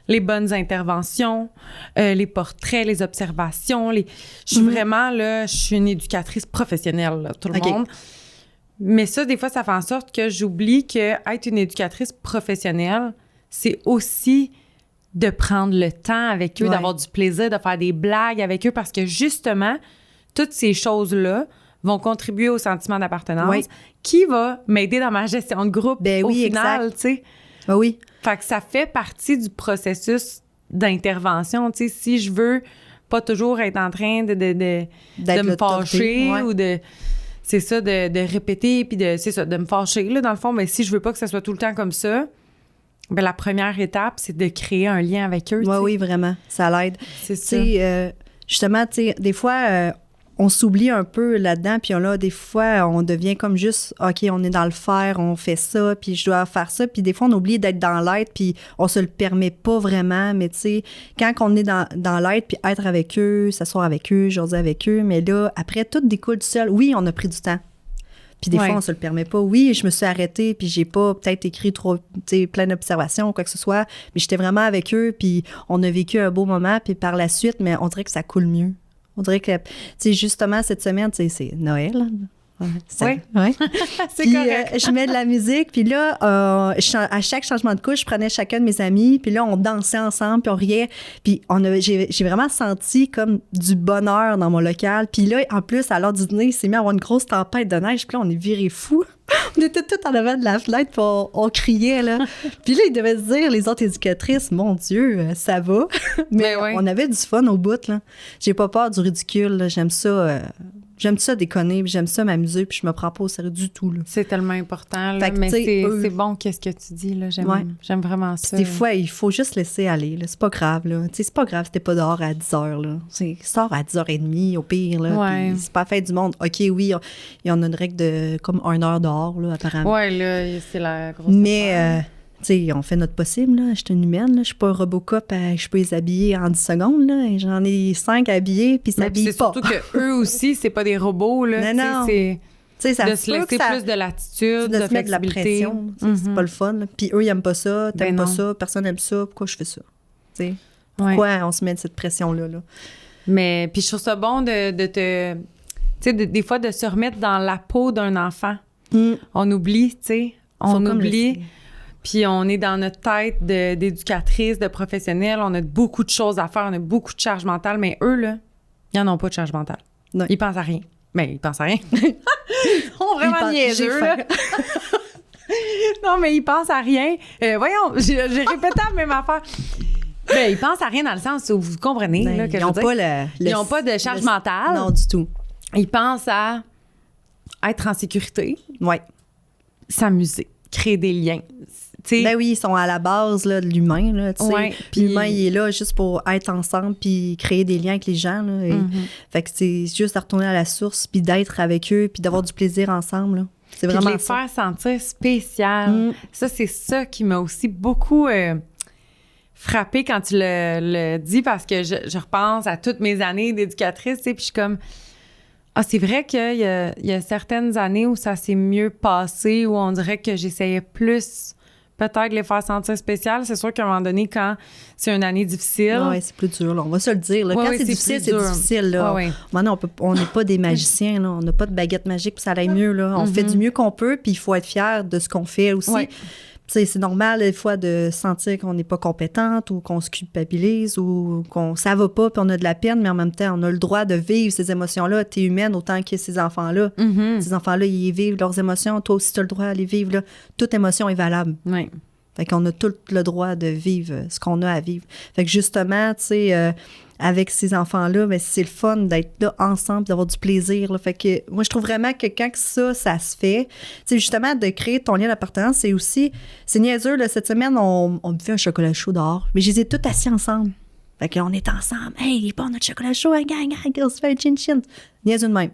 les bonnes interventions, les portraits, les observations. Je suis vraiment, là, je suis une éducatrice professionnelle, là, tout le monde. Mais ça, des fois, ça fait en sorte que j'oublie qu'être une éducatrice professionnelle, c'est aussi de prendre le temps avec eux, d'avoir du plaisir, de faire des blagues avec eux, parce que, justement, toutes ces choses-là vont contribuer au sentiment d'appartenance qui va m'aider dans ma gestion de groupe au final, tu sais. Oui. Fait que ça fait partie du processus d'intervention, tu sais. Si je veux pas toujours être en train de me fâcher ou de... C'est ça, de répéter, puis de me fâcher, là, dans le fond. Mais si je veux pas que ça soit tout le temps comme ça, ben la première étape, c'est de créer un lien avec eux, oui, vraiment. Ça l'aide. C'est ça. Justement, tu sais, des fois... on s'oublie un peu là-dedans, puis là, des fois, on devient comme juste, OK, on est dans le faire, on fait ça, puis je dois faire ça, puis des fois, on oublie d'être dans l'être, puis on se le permet pas vraiment, mais tu sais, quand on est dans l'être, puis être avec eux, s'asseoir avec eux, jaser avec eux, mais là, après, tout découle tout seul. Oui, on a pris du temps. Puis des fois, on se le permet pas. Oui, je me suis arrêtée, puis j'ai pas peut-être écrit trop, tu sais, plein d'observations ou quoi que ce soit, mais j'étais vraiment avec eux, puis on a vécu un beau moment, puis par la suite, mais on dirait que ça coule mieux. On dirait que, tu sais, justement, cette semaine, tu sais, c'est Noël. Oui. C'est correct. Je mets de la musique, puis là, à chaque changement de couche, je prenais chacun de mes amis, puis là, on dansait ensemble, puis on riait. Puis j'ai vraiment senti comme du bonheur dans mon local. Puis là, en plus, à l'heure du dîner, il s'est mis à avoir une grosse tempête de neige, puis là, on est virés fous. On était tous en avant de la fenêtre, puis on criait, là. Puis là, ils devaient se dire, les autres éducatrices, mon Dieu, ça va. Mais on avait du fun au bout, là. J'ai pas peur du ridicule, là. J'aime ça. J'aime ça déconner, puis j'aime ça m'amuser, puis je me prends pas au sérieux du tout, là. C'est tellement important, là, Fait que, mais c'est bon qu'est-ce que tu dis, là. J'aime vraiment ça. Des fois, il faut juste laisser aller, là. C'est pas grave, là. Tu sais, c'est pas grave si t'es pas dehors à 10 heures, là. C'est dehors à 10h30, au pire, là. Puis c'est pas la fin du monde. OK, oui, il y en a une règle de comme 1 heure dehors, là, apparemment. Ouais, là, c'est la grosse Mais, tu sais, on fait notre possible, là. Je suis une humaine, là. Je suis pas un Robocop, je peux les habiller en 10 secondes, là. Et j'en ai 5 habillés, puis ça s'habillent pas. C'est surtout qu'eux aussi, c'est pas des robots, là. Non. C'est ça de se laisser plus de latitude, de se mettre de la pression. C'est pas le fun, là. Puis eux, ils aiment pas ça, t'aimes pas ça, personne aime ça. Pourquoi je fais ça? T'sais, pourquoi on se met de cette pression-là, là? Mais, puis je trouve ça bon de te... Tu sais, des fois, de se remettre dans la peau d'un enfant. On oublie, tu sais. On oublie... Puis on est dans notre tête d'éducatrice, de professionnelle. On a beaucoup de choses à faire, on a beaucoup de charge mentale. Mais eux, là, ils n'en ont pas de charge mentale. Non. Ils pensent à rien. Mais ils pensent à rien. Ils sont vraiment niaiseux, là. Non, mais ils pensent à rien. Voyons, j'ai répété la même affaire. Ben, ils pensent à rien dans le sens où vous comprenez, là, que ils n'ont pas ils n'ont pas de charge mentale. Non, du tout. Ils pensent à être en sécurité. Oui. S'amuser, créer des liens. T'sais, ben oui, ils sont à la base là, de l'humain. Là, puis l'humain, il est là juste pour être ensemble puis créer des liens avec les gens. Là, et, fait que c'est juste de retourner à la source puis d'être avec eux puis d'avoir du plaisir ensemble. Là. C'est vraiment de les faire sentir spécial. Ça, c'est ça qui m'a aussi beaucoup frappée quand tu le dis parce que je repense à toutes mes années d'éducatrice, puis je suis comme... Ah, c'est vrai qu'il y a certaines années où ça s'est mieux passé, où on dirait que j'essayais plus... peut-être de les faire sentir spéciales. C'est sûr qu'à un moment donné, quand c'est une année difficile... Oui, c'est plus dur. Là. On va se le dire. Là. Quand c'est difficile, c'est difficile. Là. Maintenant, on n'est pas des magiciens. Là. On n'a pas de baguette magique pour ça aille mieux. Là. On fait du mieux qu'on peut, puis il faut être fier de ce qu'on fait aussi. Ouais. C'est normal, des fois, de sentir qu'on n'est pas compétente ou qu'on se culpabilise ou qu'on ça va pas puis on a de la peine, mais en même temps, on a le droit de vivre ces émotions-là. T'es humaine autant que ces enfants-là. Ces enfants-là, ils vivent leurs émotions. Toi aussi, tu as le droit de les vivre. Là. Toute émotion est valable. Oui. Fait qu'on a tout le droit de vivre ce qu'on a à vivre. Fait que justement, tu sais... avec ces enfants-là, mais c'est le fun d'être là ensemble, d'avoir du plaisir. Là. Fait que moi, je trouve vraiment que quand ça se fait, c'est justement de créer ton lien d'appartenance, c'est aussi, c'est niaiseux, là, cette semaine, on me fait un chocolat chaud dehors, mais je les ai tous assis ensemble. Fait que là, on est ensemble. Hey, il est bon notre chocolat chaud, hein, gang, on se fait un chin-chin. Niaiseux de même.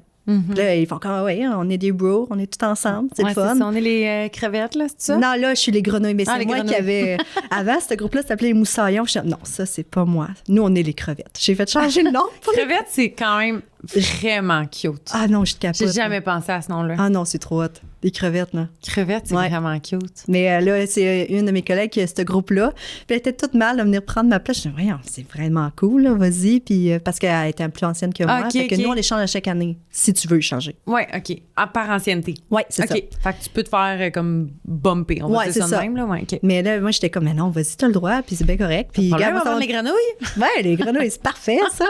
Là, ils font comme, ouais, on est des bros, on est tous ensemble, c'est le fun. C'est ça, on est les crevettes, là, c'est ça? Non, là, je suis les grenouilles, mais c'est moi qui avais... Avant, ce groupe-là s'appelait les moussaillons. Je dis, non, ça, c'est pas moi. Nous, on est les crevettes. J'ai fait changer le nom. Crevettes, c'est quand même vraiment cute. Ah non, je te capote. J'ai jamais pensé à ce nom-là. Ah non, c'est trop hot. Des crevettes, là. Crevettes, c'est vraiment cute. Mais là, c'est une de mes collègues qui a ce groupe-là. Puis elle était toute mal de venir prendre ma place. Je dis, voyons, c'est vraiment cool, là, vas-y. Puis parce qu'elle était plus ancienne que moi. Fait que nous, on les change à chaque année, si tu veux changer. Oui, OK. Par ancienneté. Oui, c'est ça. OK. Fait que tu peux te faire comme bumper, on va dire ça de même, là. Ouais, OK. Mais là, moi, j'étais comme, mais non, vas-y, t'as le droit, puis c'est bien correct. Puis, on va prendre les grenouilles? Oui, les grenouilles, c'est parfait, ça.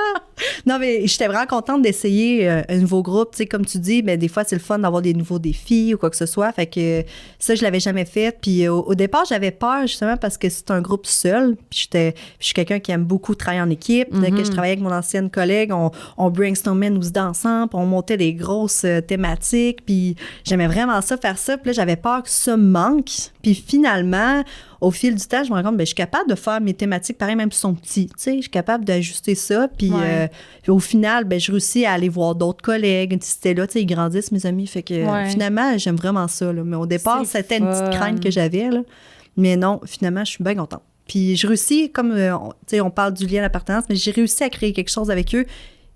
Non, mais j'étais vraiment contente d'essayer un nouveau groupe. Tu sais, comme tu dis, mais des fois, c'est le fun d'avoir des nouveaux défis ou quoi que ce soit. Fait que ça, je l'avais jamais fait. Puis au départ, j'avais peur, justement, parce que c'est un groupe seul. Puis je suis quelqu'un qui aime beaucoup travailler en équipe. Que je travaillais avec mon ancienne collègue. On brainstormait nous ensemble. On montait des grosses thématiques. Puis j'aimais vraiment ça, faire ça. Puis là, j'avais peur que ça me manque. Puis finalement, au fil du temps, je me rends compte, je suis capable de faire mes thématiques, pareil, même si elles sont petites. Tu sais, je suis capable d'ajuster ça. Puis au final, je réussis à aller voir d'autres collègues. C'était là, tu sais, ils grandissent, mes amis. Fait que finalement, j'aime vraiment ça. Là. Mais au départ, c'était une petite crainte que j'avais. Là. Mais non, finalement, je suis bien contente. Puis je réussis, comme, tu sais, on parle du lien d'appartenance, mais j'ai réussi à créer quelque chose avec eux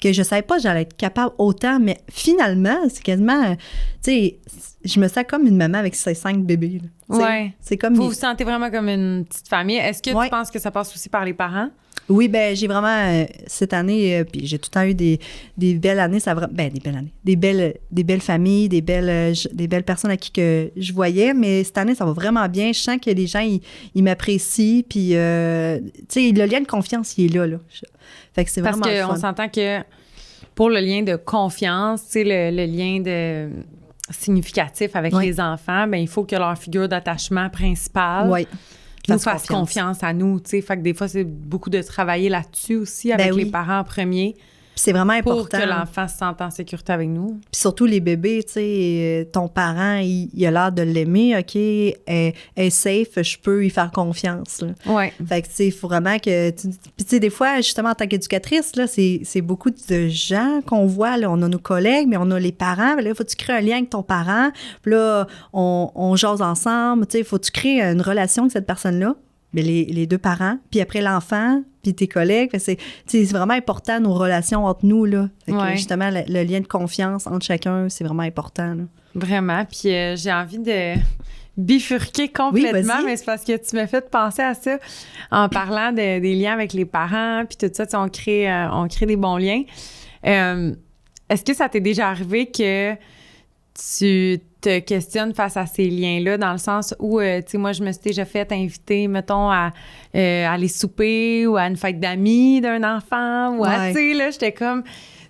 que je savais pas que j'allais être capable autant, mais finalement, c'est quasiment, tu sais, je me sens comme une maman avec ses 5 bébés. Oui. C'est comme... Vous vous sentez vraiment comme une petite famille. Est-ce que tu penses que ça passe aussi par les parents? Oui, j'ai vraiment, cette année, puis j'ai tout le temps eu des belles années, des belles années, des belles familles, des belles personnes à qui que je voyais, mais cette année, ça va vraiment bien. Je sens que les gens, ils m'apprécient, puis, tu sais, le lien de confiance, il est là. Fait que c'est vraiment Parce fun. qu'on s'entend que pour le lien de confiance, tu sais, le lien de significatif avec les enfants, il faut que leur figure d'attachement principale nous fasse confiance à nous, tu sais. Fait que des fois, c'est beaucoup de travailler là-dessus aussi avec les parents en premier c'est vraiment important. Pour que l'enfant se sente en sécurité avec nous. Puis surtout les bébés, tu sais, ton parent, il a l'air de l'aimer, OK, elle est safe, je peux y faire confiance. Oui. Fait que, tu sais, il faut vraiment que... Puis, tu sais, des fois, justement, en tant qu'éducatrice, là, c'est beaucoup de gens qu'on voit, là. On a nos collègues, mais on a les parents. Là, il faut que tu crées un lien avec ton parent. Puis là, on jase ensemble. Tu sais, il faut que tu crées une relation avec cette personne-là. Mais les deux parents, puis après l'enfant, puis tes collègues. C'est vraiment important, nos relations entre nous, là. Fait que, justement, le lien de confiance entre chacun, c'est vraiment important, là. Vraiment. Puis j'ai envie de bifurquer complètement, mais c'est parce que tu m'as fait penser à ça en parlant des liens avec les parents, puis tout ça, on crée des bons liens. Est-ce que ça t'est déjà arrivé que tu te questionnes face à ces liens-là, dans le sens où, tu sais, moi, je me suis déjà fait inviter, mettons, à aller souper ou à une fête d'amis d'un enfant, ou tu sais, là, j'étais comme...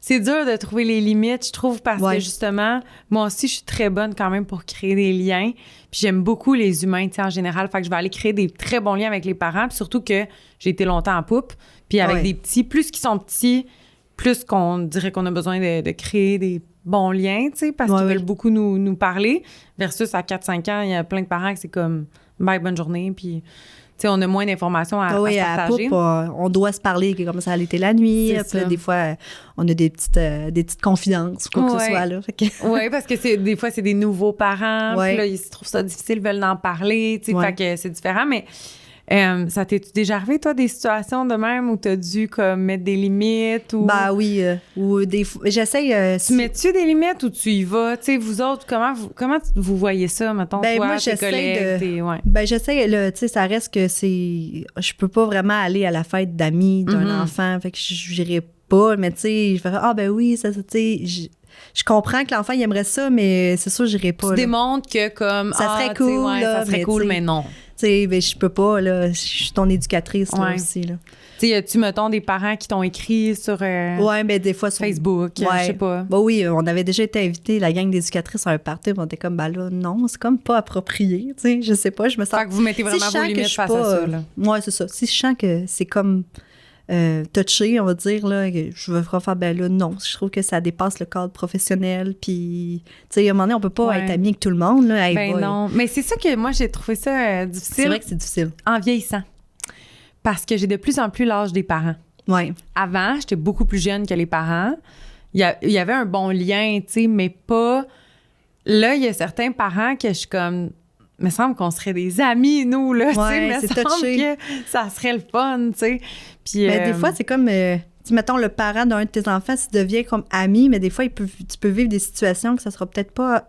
C'est dur de trouver les limites, je trouve, parce que, justement, moi aussi, je suis très bonne quand même pour créer des liens, puis j'aime beaucoup les humains, tu sais, en général, fait que je vais aller créer des très bons liens avec les parents, puis surtout que j'ai été longtemps en poupe, puis avec des petits, plus qu'ils sont petits, plus qu'on dirait qu'on a besoin de créer des bons liens, tu sais, parce qu'ils veulent beaucoup nous parler, versus à 4-5 ans, il y a plein de parents que c'est comme « bye, bonne journée », puis... Tu sais, on a moins d'informations à se partager. On doit se parler comme ça a été la nuit. Puis là, des fois, on a des petites confidences ou quoi que ce soit. Là. Oui, parce que des fois, c'est des nouveaux parents. Puis là, ils se trouvent ça difficile, ils veulent en parler. Tu sais, fait que c'est différent. Mais ça t'es déjà arrivé, toi, des situations de même où tu as dû comme, mettre des limites? Ou... Ben oui. Ou des fois, j'essaye... tu mets-tu des limites ou tu y vas? Tu sais, vous autres, comment vous voyez ça, mettons, toi, moi, tes collègues? Ben, j'essaie, tu sais, ça reste que c'est... Je peux pas vraiment aller à la fête d'amis d'un enfant, fait que j'irai pas, mais tu sais, je fais « Ah, ben oui, ça, tu sais... » Je comprends que l'enfant, il aimerait ça, mais c'est sûr, j'irai pas. Tu démontres que comme... Ça serait cool, là, ça serait cool, mais non. Tu sais, ben, je peux pas, là. Je suis ton éducatrice, là, aussi, là. Tu sais, as-tu, mettons, des parents qui t'ont écrit sur ben, des fois sur Facebook, je sais pas. Ben oui, on avait déjà été invités, la gang d'éducatrices, à un party, on était comme, ben là, non, c'est comme pas approprié, tu sais, je sais pas, je me sens... Fait que vous mettez vraiment vos limites face à ça, là. Ouais, c'est ça. Si je sens que c'est comme... touché, on va dire, là, je vais faire, ben là, non, je trouve que ça dépasse le cadre professionnel, puis, tu sais, à un moment donné, on peut pas être ami avec tout le monde, là. Hey, ben non, mais c'est ça que moi, j'ai trouvé ça difficile. C'est vrai que c'est difficile. En vieillissant. Parce que j'ai de plus en plus l'âge des parents. Ouais. Avant, j'étais beaucoup plus jeune que les parents. Il y avait un bon lien, tu sais, mais pas... Là, il y a certains parents que je suis comme... Il me semble qu'on serait des amis, nous, là, tu sais, il me semble que ça serait le fun, tu sais. Puis, des fois, c'est comme, mettons, le parent d'un de tes enfants, tu deviens comme ami, mais des fois, tu peux vivre des situations que ça sera peut-être pas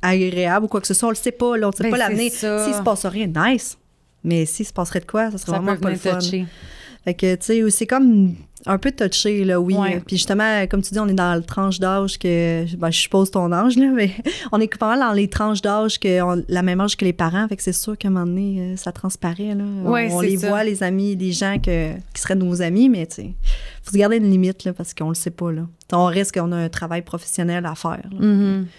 agréable ou quoi que ce soit. On le sait pas, là, on ne sait pas l'avenir. S'il se passe rien, nice. Mais s'il se passerait de quoi, ça serait vraiment pas le fun. Fait que, tu sais, c'est comme un peu touché, là, oui. Ouais. Puis justement, comme tu dis, on est dans le tranche d'âge que... Ben, je suppose ton âge, là, mais on est pas mal dans les tranches d'âge la même âge que les parents. Fait que c'est sûr qu'à un moment donné, ça transparaît, là. Ouais, on les voit, les amis, les gens qui seraient nos amis, mais tu sais, faut se garder une limite, là, parce qu'on le sait pas, là. On risque qu'on a un travail professionnel à faire.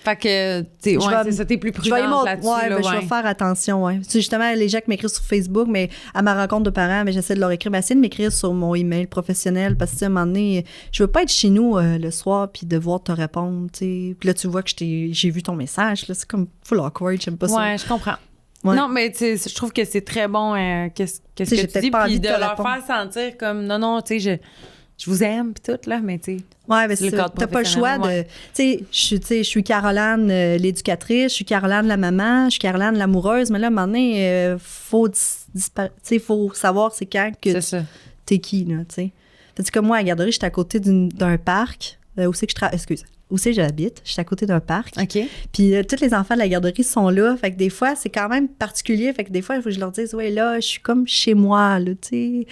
Fait que, tu sais, c'est ça, t'es plus prudente là-dessus. Je vais faire attention, Tu sais, justement, les gens qui m'écrivent sur Facebook, mais à ma rencontre de parents, mais j'essaie de leur écrire. Mais essayez de m'écrire sur mon email professionnel, parce que, à un moment donné, je veux pas être chez nous le soir puis devoir te répondre, tu sais. Puis là, tu vois que j'ai vu ton message, là. C'est comme full awkward, j'aime pas ça. Ouais, je comprends. Ouais. Non, mais je trouve que c'est très bon qu'est-ce que tu dis, puis de leur faire sentir comme, non, tu sais, je vous aime, puis tout, là, mais tu sais... Ouais, mais t'as pas le choix de... Tu sais, je suis Caroline, l'éducatrice, je suis Caroline, la maman, je suis Caroline, l'amoureuse, mais là, à un moment donné, faut savoir c'est quand que t'es qui, là, tu sais. Tandis que moi, à la garderie, j'étais à côté d'un parc, où c'est que où c'est que j'habite. J'étais à côté d'un parc. OK. Puis tous les enfants de la garderie sont là. Fait que des fois, c'est quand même particulier. Fait que des fois, il faut que je leur dise, ouais, là, je suis comme chez moi, là, tu sais.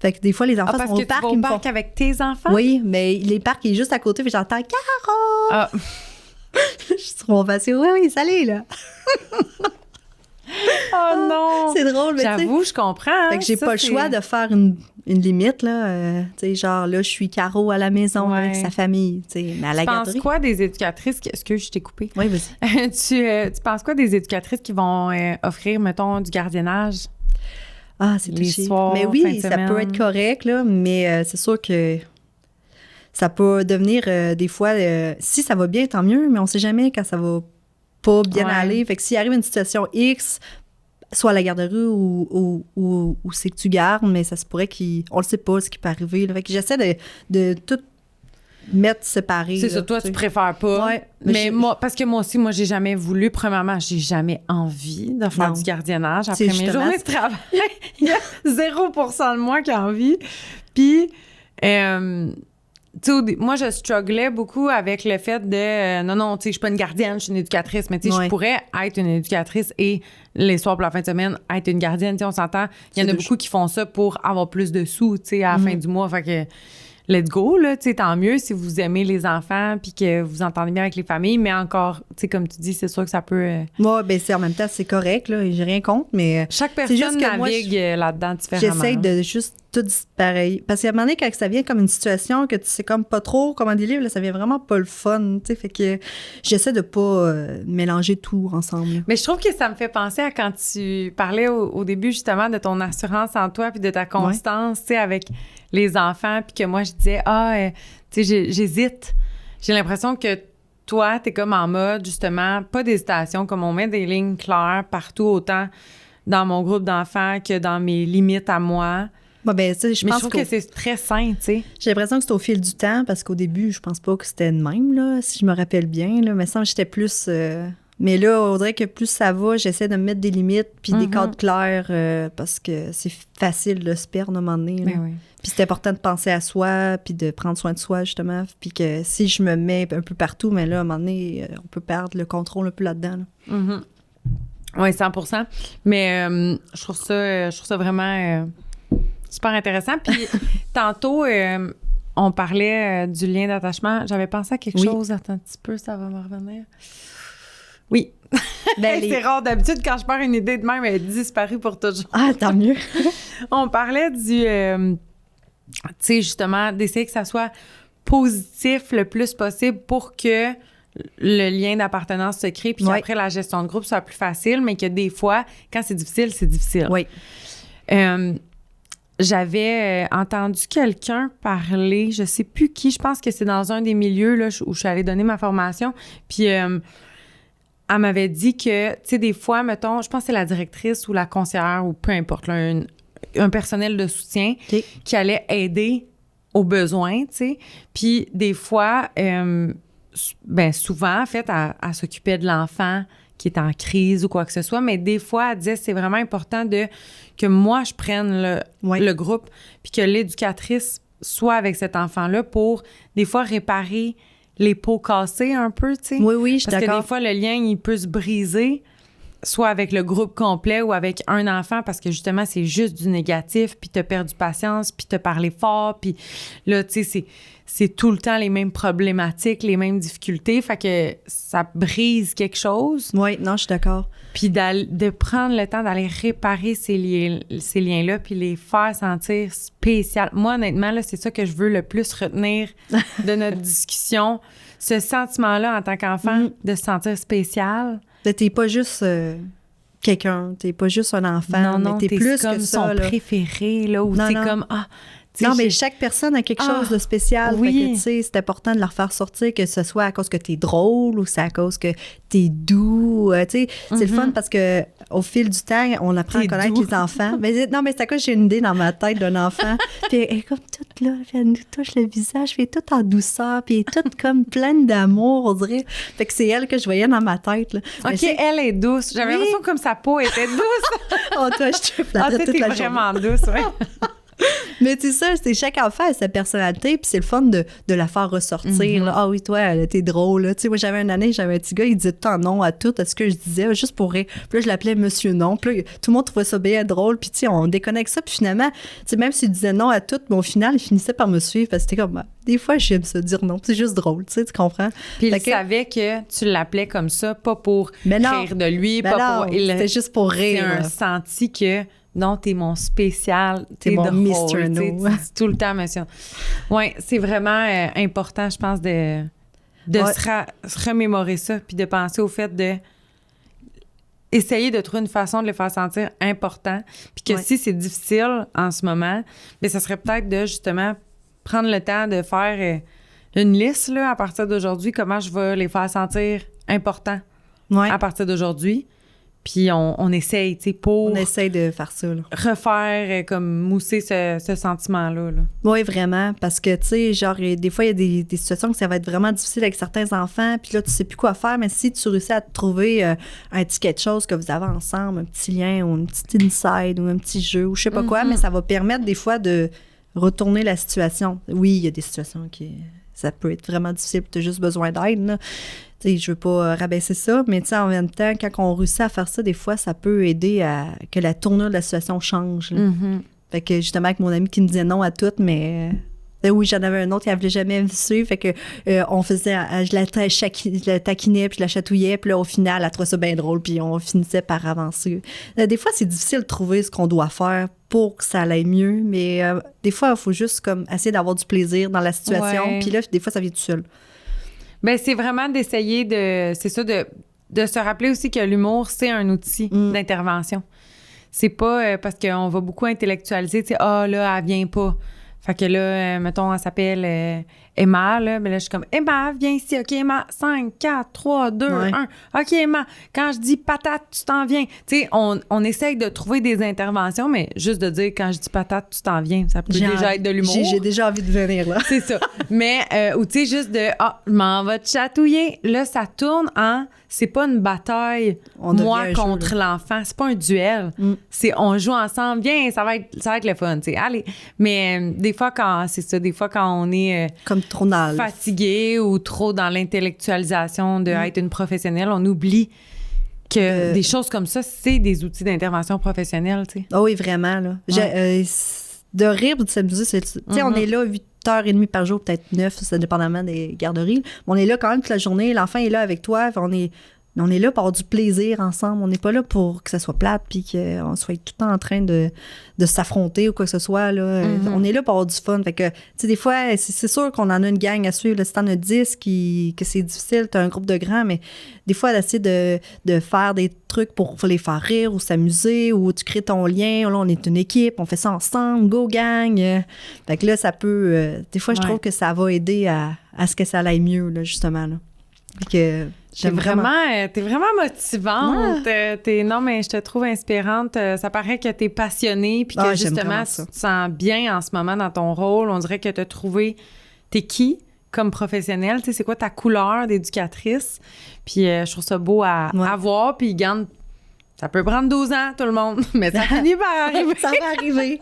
Fait que des fois, les enfants sont au parc. Parce que tu vas au parc avec tes enfants? Oui, mais les parcs, il est juste à côté, puis j'entends « Caro! » Ah. Je suis sur mon patio. Oui, salut, là. Oh non! C'est drôle, mais j'avoue, je comprends. Fait que j'ai pas le choix de faire une limite, là. Tu sais, genre, là, je suis Caro à la maison avec sa famille, tu sais, mais à la garderie. Tu penses quoi des éducatrices Excuse, je t'ai coupé. Oui, vas-y. Tu penses quoi des éducatrices qui vont offrir, mettons, du gardiennage? Ah, c'est touché. Mais oui, ça peut être correct, là, mais c'est sûr que ça peut devenir des fois, si ça va bien, tant mieux, mais on sait jamais quand ça va pas bien aller. Fait que s'il arrive une situation X, soit à la garderie ou c'est que tu gardes, mais ça se pourrait on le sait pas ce qui peut arriver. Là. Fait que j'essaie de tout mettre séparé. C'est ça, toi, tu préfères pas. Ouais, mais moi, parce que moi aussi, j'ai jamais voulu. Premièrement, j'ai jamais envie de faire du gardiennage après mes journées de travail. Il y a 0% de moi qui a envie. Puis, tu sais, moi, je strugglais beaucoup avec le fait de non, tu sais, je suis pas une gardienne, je suis une éducatrice, mais tu sais, je pourrais être une éducatrice et les soirs pour la fin de semaine, être une gardienne. Tu sais, on s'entend. Il y en a beaucoup qui font ça pour avoir plus de sous, tu sais, à la fin du mois. Fait que let's go, là, tu sais, tant mieux si vous aimez les enfants puis que vous entendez bien avec les familles, mais encore, tu sais, comme tu dis, c'est sûr que ça peut... Moi, ben c'est en même temps, c'est correct, là, j'ai rien contre, mais... Chaque personne navigue là-dedans différemment. J'essaie de juste tout pareil. Parce qu'à un moment donné, quand ça vient comme une situation que tu sais comme pas trop comment délivrer, là, ça vient vraiment pas le fun, tu sais, fait que j'essaie de pas mélanger tout ensemble. Mais je trouve que ça me fait penser à quand tu parlais au début, justement, de ton assurance en toi puis de ta constance, tu sais, avec les enfants, puis que moi, je disais, tu sais, j'hésite. J'ai l'impression que toi, t'es comme en mode, justement, pas d'hésitation, comme on met des lignes claires partout, autant dans mon groupe d'enfants que dans mes limites à moi. Ben, je trouve que c'est très sain, tu sais. J'ai l'impression que c'est au fil du temps, parce qu'au début, je pense pas que c'était de même, là, si je me rappelle bien, là, mais ça, j'étais plus... Mais là, on dirait que plus ça va, j'essaie de me mettre des limites puis des cadres clairs parce que c'est facile de se perdre à un moment donné. Oui. Puis c'est important de penser à soi puis de prendre soin de soi, justement. Puis que si je me mets un peu partout, mais là, à un moment donné, on peut perdre le contrôle un peu là-dedans. Là. Oui, 100%. Mais je trouve ça vraiment super intéressant. Puis tantôt, on parlait du lien d'attachement. J'avais pensé à quelque chose. Attends un petit peu, ça va me revenir. Oui. C'est rare. D'habitude, quand je perds une idée de même, elle disparaît pour toujours. Ah, tant mieux. On parlait du... tu sais, justement, d'essayer que ça soit positif le plus possible pour que le lien d'appartenance se crée puis qu'après, la gestion de groupe soit plus facile, mais que des fois, quand c'est difficile, c'est difficile. Oui. J'avais entendu quelqu'un parler, je sais plus qui, je pense que c'est dans un des milieux là, où je suis allée donner ma formation, puis... elle m'avait dit que, tu sais, des fois, mettons, je pense que c'est la directrice ou la conseillère ou peu importe, là, un personnel de soutien qui allait aider aux besoins, tu sais. Puis des fois, souvent, en fait, elle s'occupait de l'enfant qui est en crise ou quoi que ce soit, mais des fois, elle disait c'est vraiment important que moi, je prenne le groupe puis que l'éducatrice soit avec cet enfant-là pour, des fois, réparer les pots cassés un peu, tu sais. Oui, je suis d'accord. Parce que des fois, le lien, il peut se briser, soit avec le groupe complet ou avec un enfant, parce que justement, c'est juste du négatif, puis t'as perdu patience, puis t'as parlé fort, puis là, tu sais, c'est tout le temps les mêmes problématiques, les mêmes difficultés, fait que ça brise quelque chose. Oui, non, je suis d'accord. Puis de prendre le temps d'aller réparer ces liens-là, puis les faire sentir spécial. Moi, honnêtement, là, c'est ça que je veux le plus retenir de notre discussion. Ce sentiment-là, en tant qu'enfant, de se sentir spécial. T'es pas juste quelqu'un, t'es pas juste un enfant, non, mais t'es plus comme que ça. Son préféré, là, ou t'es comme... Non, mais chaque personne a quelque chose de spécial. Oui. Fait que, tu sais, c'est important de leur faire sortir, que ce soit à cause que t'es drôle ou c'est à cause que t'es doux. Tu sais, c'est le fun parce que au fil du temps, on apprend à connaître les enfants. Mais non, mais c'est à cause que j'ai une idée dans ma tête d'un enfant. Puis elle est comme toute là, puis elle nous touche le visage, puis elle est toute en douceur, puis elle est toute comme pleine d'amour, on dirait. Fait que c'est elle que je voyais dans ma tête. Là. OK, elle est douce. J'avais l'impression comme sa peau était douce. Oh, toi, je te flatterais toute la journée. Vraiment douce, oui. Mais tu sais ça, c'est chaque enfant a sa personnalité, puis c'est le fun de la faire ressortir. Là. Ah oui, toi, t'es drôle. Tu sais, moi, j'avais un petit gars, il disait tout le temps non à tout, à ce que je disais, juste pour rire. Puis là, je l'appelais Monsieur Non. Puis là, tout le monde trouvait ça bien drôle. Puis tu sais, on déconnecte ça. Puis finalement, tu sais, même s'il disait non à tout, mais au final, il finissait par me suivre parce que c'était comme, des fois, j'aime ça, dire non. C'est juste drôle, tu sais, tu comprends? Puis il savait que tu l'appelais comme ça, pas pour rire de lui, pas pour... C'était juste pour rire. C'est un senti que... Non, t'es mon spécial, t'es mon Mr. No. Tu dis tout le temps, monsieur. Oui, c'est vraiment important, je pense, de se remémorer ça, puis de penser au fait de essayer de trouver une façon de les faire sentir importants, puis que si c'est difficile en ce moment, bien, ça serait peut-être de, justement, prendre le temps de faire une liste, là, à partir d'aujourd'hui, comment je vais les faire sentir importants à partir d'aujourd'hui. Puis on essaye, tu sais, pour... On essaye de faire ça, là. Refaire, comme mousser ce sentiment-là. Là. Oui, vraiment. Parce que, tu sais, genre, des fois, il y a des situations que ça va être vraiment difficile avec certains enfants. Puis là, tu sais plus quoi faire. Mais si tu réussis à te trouver un petit quelque chose que vous avez ensemble, un petit lien ou une petite inside ou un petit jeu ou je sais pas quoi, mais ça va permettre des fois de retourner la situation. Oui, il y a des situations qui... Ça peut être vraiment difficile, tu as juste besoin d'aide, là. Tu sais, je veux pas rabaisser ça, mais tu sais, en même temps, quand on réussit à faire ça, des fois, ça peut aider à que la tournure de la situation change. Fait que justement, avec mon ami qui me disait non à tout, mais oui, j'en avais un autre qui ne voulait jamais me suivre. Fait que on faisait, je la taquinais, puis je la chatouillais, puis là, au final, elle trouvait ça bien drôle, puis on finissait par avancer. Des fois, c'est difficile de trouver ce qu'on doit faire pour que ça aille mieux, mais des fois, il faut juste comme essayer d'avoir du plaisir dans la situation, puis là, des fois, ça vient tout seul. Bien, c'est vraiment d'essayer de se rappeler aussi que l'humour, c'est un outil d'intervention. C'est pas parce qu'on va beaucoup intellectualiser, tu sais, là, elle vient pas. Fait que là, mettons, elle s'appelle Emma, là. Mais là, je suis comme, Emma, viens ici. OK, Emma, 5, 4, 3, 2, 1. OK, Emma, quand je dis patate, tu t'en viens. Tu sais, on essaye de trouver des interventions, mais juste de dire, quand je dis patate, tu t'en viens, ça peut déjà être de l'humour. J'ai déjà envie de venir, là. C'est ça. Mais, ou tu sais, juste de, je m'en vais te chatouiller. Là, ça tourne en, c'est pas une bataille, moi contre l'enfant. C'est pas un duel. C'est, on joue ensemble. Viens, ça va être le fun, tu sais. Allez. Mais, des fois, quand on est comme trop fatigué ou trop dans l'intellectualisation de être une professionnelle, on oublie que des choses comme ça, c'est des outils d'intervention professionnelle, tu sais. Oh oui, vraiment, là. De rire ou de s'amuser, tu sais, on est là 8h30 par jour, peut-être 9, ça dépendamment des garderies. Mais on est là quand même toute la journée, l'enfant est là avec toi, on est là pour avoir du plaisir ensemble. On n'est pas là pour que ça soit plate puis qu'on soit tout le temps en train de s'affronter ou quoi que ce soit. Là. On est là pour avoir du fun. Fait que, tu sais, des fois, c'est sûr qu'on en a une gang à suivre. Là, si t'en as 10 que c'est difficile, t'as un groupe de grands, mais des fois, d'essayer de faire des trucs pour les faire rire ou s'amuser ou tu crées ton lien. Là, on est une équipe, on fait ça ensemble, go gang. Fait que là, ça peut... des fois, je trouve que ça va aider à ce que ça aille mieux, là, justement. Là. Fait que... T'es vraiment motivante. Non, mais je te trouve inspirante. Ça paraît que t'es passionnée puis que justement, tu te sens bien en ce moment dans ton rôle. On dirait que t'as trouvé t'es qui comme professionnelle. Tu sais, c'est quoi ta couleur d'éducatrice? Puis je trouve ça beau à voir. Puis garde, ça peut prendre 12 ans, tout le monde, mais ça finit par arriver. Ça va arriver.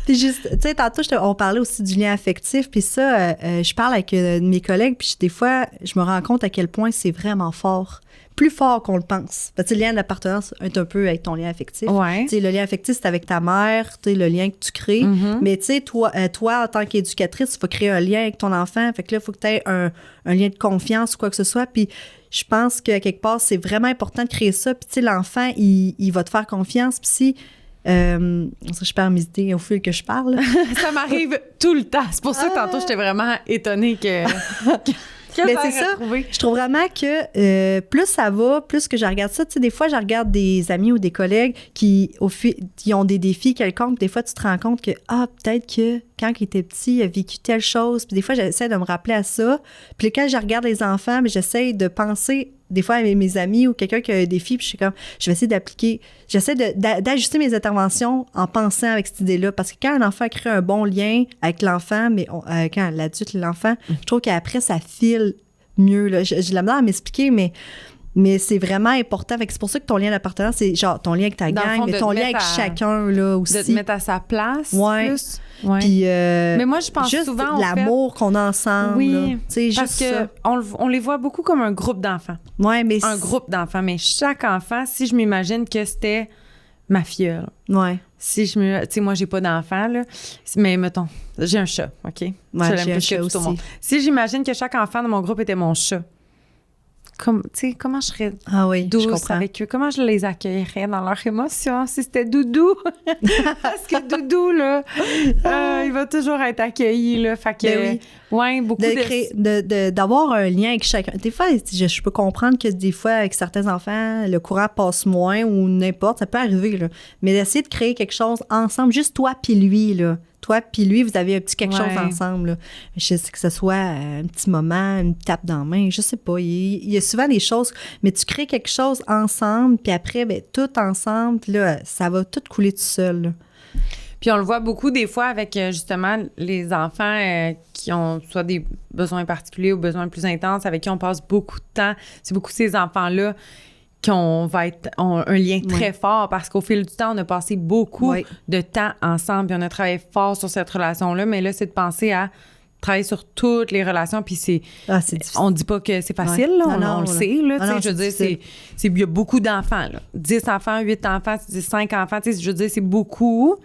Puis juste, tu sais, tantôt, on parlait aussi du lien affectif, puis ça, je parle avec mes collègues, puis des fois, je me rends compte à quel point c'est vraiment fort. Plus fort qu'on le pense. Parce que le lien d'appartenance est un peu avec ton lien affectif. Ouais. Tu sais, le lien affectif, c'est avec ta mère, tu sais, le lien que tu crées. Mais tu sais, toi, en tant qu'éducatrice, il faut créer un lien avec ton enfant. Fait que là, il faut que tu aies un lien de confiance ou quoi que ce soit. Puis je pense qu'à quelque part, c'est vraiment important de créer ça. Puis tu sais, l'enfant, il va te faire confiance. Puis si... je perds mes idées au fil que je parle. Ça m'arrive tout le temps. C'est pour ça que tantôt, j'étais vraiment étonnée que Mais c'est ça. Je trouve vraiment que plus ça va, plus que je regarde ça. Tu sais, des fois, je regarde des amis ou des collègues qui ont des défis quelconques. Des fois, tu te rends compte que, peut-être que quand il était petit, il a vécu telle chose. Puis des fois, j'essaie de me rappeler à ça. Puis quand je regarde les enfants, j'essaie de penser des fois à mes amis ou quelqu'un qui a un défi, puis je suis comme, je vais essayer d'appliquer, j'essaie d'ajuster mes interventions en pensant avec cette idée-là. Parce que quand un enfant crée un bon lien avec l'enfant, mais quand l'adulte et l'enfant, je trouve qu'après, ça file mieux. Là. J'ai de la misère à m'expliquer, mais c'est vraiment important. C'est pour ça que ton lien d'appartenance, c'est genre ton lien avec ta gang, mais ton lien avec chacun là, aussi. De te mettre à sa place plus. Ouais. Puis, mais moi, je pense juste souvent l'amour qu'on a ensemble. Oui, parce qu'on les voit beaucoup comme un groupe d'enfants. Ouais, mais un groupe d'enfants. Mais chaque enfant, si je m'imagine que c'était ma filleule. Ouais. Si tu sais, moi, j'ai pas d'enfant, là. Mais mettons, j'ai un chat, OK? Ouais, j'ai un chat aussi. Si j'imagine que chaque enfant de mon groupe était mon chat, comment je serais douce avec eux? Comment je les accueillerais dans leurs émotions si c'était Doudou? Parce que Doudou, là, il va toujours être accueilli, là. Fait que, beaucoup d'avoir un lien avec chacun. Des fois, je peux comprendre que des fois, avec certains enfants, le courant passe moins ou n'importe, ça peut arriver, là. Mais d'essayer de créer quelque chose ensemble, juste toi puis lui, là. toi puis lui, vous avez un petit quelque chose Ouais. ensemble. Là. Je sais que ce soit un petit moment, une tape dans la main, je sais pas. Il y a souvent des choses, mais tu crées quelque chose ensemble, puis après, ben, tout ensemble, puis là, ça va tout couler tout seul. Là. Puis on le voit beaucoup des fois avec justement les enfants qui ont soit des besoins particuliers ou besoins plus intenses, avec qui on passe beaucoup de temps. C'est beaucoup ces enfants-là qui ont un lien très fort parce qu'au fil du temps, on a passé beaucoup de temps ensemble puis on a travaillé fort sur cette relation-là. Mais là, c'est de penser à travailler sur toutes les relations. Puis c'est on dit pas que c'est facile, là, on le sait. Là, je veux dire, il y a beaucoup d'enfants. Là. 10 enfants, 8 enfants, 5 enfants. Je veux dire, c'est beaucoup.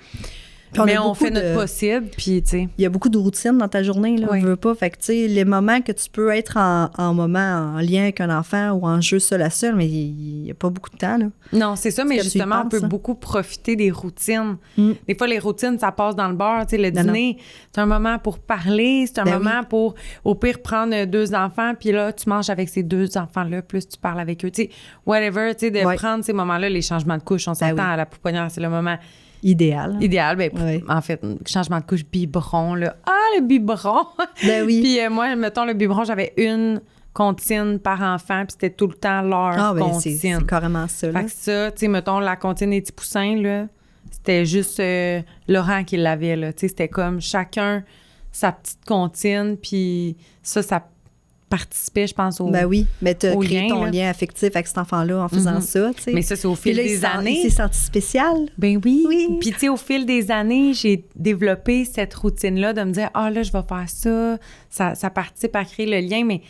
Mais on fait notre possible, puis tu sais. Il y a beaucoup de routines dans ta journée, là, on veut pas. Fait que, tu sais, les moments que tu peux être en moment en lien avec un enfant ou en jeu seul à seul, mais il y a pas beaucoup de temps, là. Non, c'est ça, mais justement, on peut beaucoup profiter des routines. Des fois, les routines, ça passe dans le beurre, tu sais, le dîner, c'est un moment pour parler, c'est un moment pour, au pire, prendre 2 enfants, puis là, tu manges avec ces 2 enfants-là, plus tu parles avec eux, tu sais, whatever, tu sais, de prendre ces moments-là, les changements de couche, on s'attend à la pouponnière, c'est le moment... Idéal. En fait, changement de couche, biberon, là. Ah, le biberon! Ben oui. Puis moi, mettons, le biberon, j'avais une comptine par enfant, puis c'était tout le temps leur comptine. C'est carrément ça, là. Fait que ça, tu sais, mettons, la comptine des petits poussins, là, c'était juste Laurent qui l'avait, là. Tu sais, c'était comme chacun sa petite comptine, puis ça participait, je pense, au Ben oui, mais tu as créé ton là. lien affectif avec cet enfant-là en faisant ça, tu sais. Mais ça, c'est au fil des années. Il s'est senti spécial. Ben oui. Puis, tu sais, au fil des années, j'ai développé cette routine-là de me dire, là, je vais faire ça. Ça participe à créer le lien, mais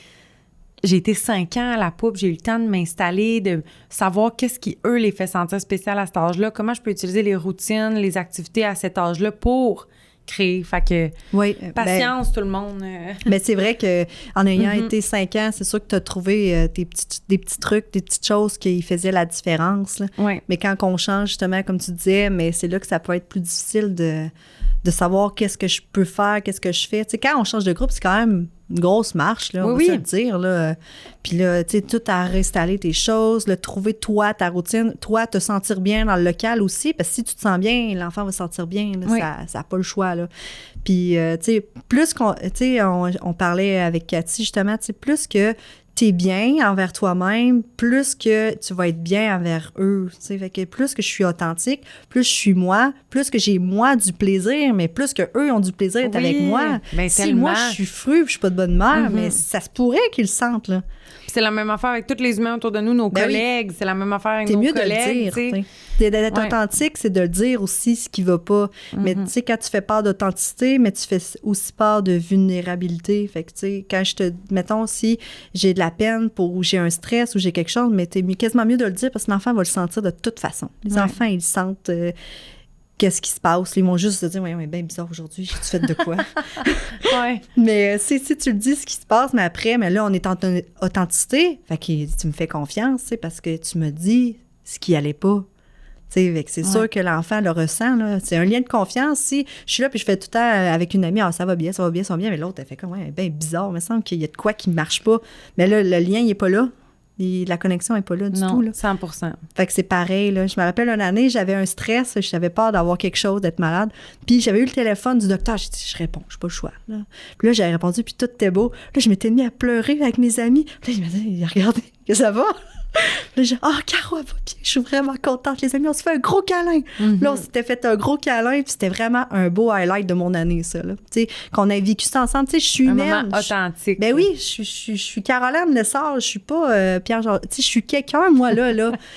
j'ai été 5 ans à la poupe, j'ai eu le temps de m'installer, de savoir qu'est-ce qui, eux, les fait sentir spécial à cet âge-là, comment je peux utiliser les routines, les activités à cet âge-là pour créer. Fait que patience, tout le monde. Mais c'est vrai qu'en ayant été 5 ans, c'est sûr que tu as trouvé des petits trucs, des petites choses qui faisaient la différence. Là. Mais quand on change, justement, comme tu disais, mais c'est là que ça peut être plus difficile de savoir qu'est-ce que je peux faire, qu'est-ce que je fais. Tu sais, quand on change de groupe, c'est quand même une grosse marche, là, on va se le dire. Là. Puis là, tu sais, tout à réinstaller tes choses, là, trouver toi, ta routine, toi, te sentir bien dans le local aussi, parce que si tu te sens bien, l'enfant va se sentir bien. Là, ça n'a pas le choix. Là. Puis, tu sais, plus qu'on... Tu sais, on parlait avec Cathy, justement, tu sais, plus que t'es bien envers toi-même, plus que tu vas être bien envers eux. T'sais. Fait que plus que je suis authentique, plus je suis moi, plus que j'ai moi du plaisir, mais plus que eux ont du plaisir d'être avec moi. Ben, si moi je suis fru, je suis pas de bonne mère, mais ça se pourrait qu'ils le sentent là. C'est la même affaire avec tous les humains autour de nous, nos collègues. C'est la même affaire avec nos collègues. C'est mieux de le dire. D'être authentique, c'est de le dire aussi ce qui va pas. Mais tu sais, quand tu fais part d'authenticité, mais tu fais aussi part de vulnérabilité. Fait que tu sais, quand mettons, si j'ai de la peine ou j'ai un stress ou j'ai quelque chose, mais t'es quasiment mieux de le dire parce que l'enfant va le sentir de toute façon. Les enfants, ils sentent... qu'est-ce qui se passe. Ils vont juste se dire, ouais, bien bizarre aujourd'hui, j'ai-tu fait de quoi? Mais si tu le dis ce qui se passe, mais après, mais là, on est en authenticité, fait que tu me fais confiance, parce que tu me dis ce qui allait pas. C'est sûr que l'enfant le ressent. Là. C'est un lien de confiance. Si je suis là puis je fais tout le temps avec une amie, ça va bien, mais l'autre, elle fait comme, bien bizarre, il me semble qu'il y a de quoi qui ne marche pas. Mais là, le lien, il n'est pas là. La connexion n'est pas là du tout. Là. 100%. Fait que c'est pareil. Là. Je me rappelle une année, j'avais un stress, j'avais peur d'avoir quelque chose, d'être malade. Puis j'avais eu le téléphone du docteur. J'ai dit, je réponds, je n'ai pas le choix. Là. Puis là, j'avais répondu, puis tout était beau. Là, je m'étais mis à pleurer avec mes amis. Puis là, il m'a dit, regardez, que ça va? Là, j'ai Caro, elle va bien, je suis vraiment contente. Les amis, on se fait un gros câlin. Là, on s'était fait un gros câlin, puis c'était vraiment un beau highlight de mon année, ça. Tu sais, qu'on a vécu ça ensemble. Tu sais, je suis humaine. Un moment authentique. Ben oui, je suis Caroline Lessard, je suis pas Pierre Jean. Tu sais, je suis quelqu'un, moi, là.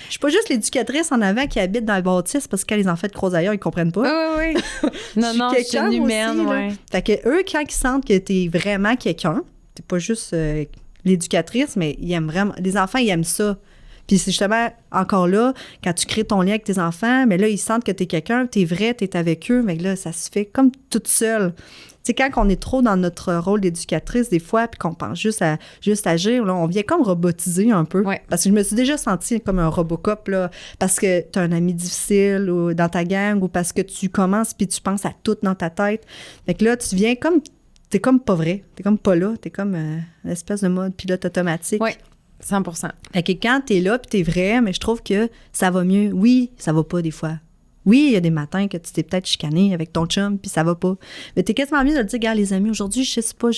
Je suis pas juste l'éducatrice en avant qui habite dans le bâtisse parce que quand les enfants de Croix-Ailleurs, ils comprennent pas. Oui. Non, je suis une humaine, aussi, Fait que eux, quand ils sentent que t'es vraiment quelqu'un, t'es pas juste l'éducatrice, mais ils aiment vraiment... Les enfants, ils aiment ça. Puis c'est justement, encore là, quand tu crées ton lien avec tes enfants, mais là, ils sentent que t'es quelqu'un, t'es vrai, t'es avec eux, mais là, ça se fait comme toute seule. Tu sais, quand on est trop dans notre rôle d'éducatrice, des fois, puis qu'on pense juste à agir, là, on vient comme robotiser un peu. Ouais. Parce que je me suis déjà sentie comme un Robocop, là, parce que t'as un ami difficile ou dans ta gang, ou parce que tu commences puis tu penses à tout dans ta tête. Fait que là, tu viens comme... T'es comme pas vrai. T'es comme pas là. T'es comme une espèce de mode pilote automatique. Oui, 100%. Fait que quand t'es là puis t'es vrai, mais je trouve que ça va mieux. Oui, ça va pas des fois. Oui, il y a des matins que tu t'es peut-être chicané avec ton chum, puis ça va pas. Mais t'es quasiment mieux de le dire, gars, les amis, aujourd'hui, je sais pas,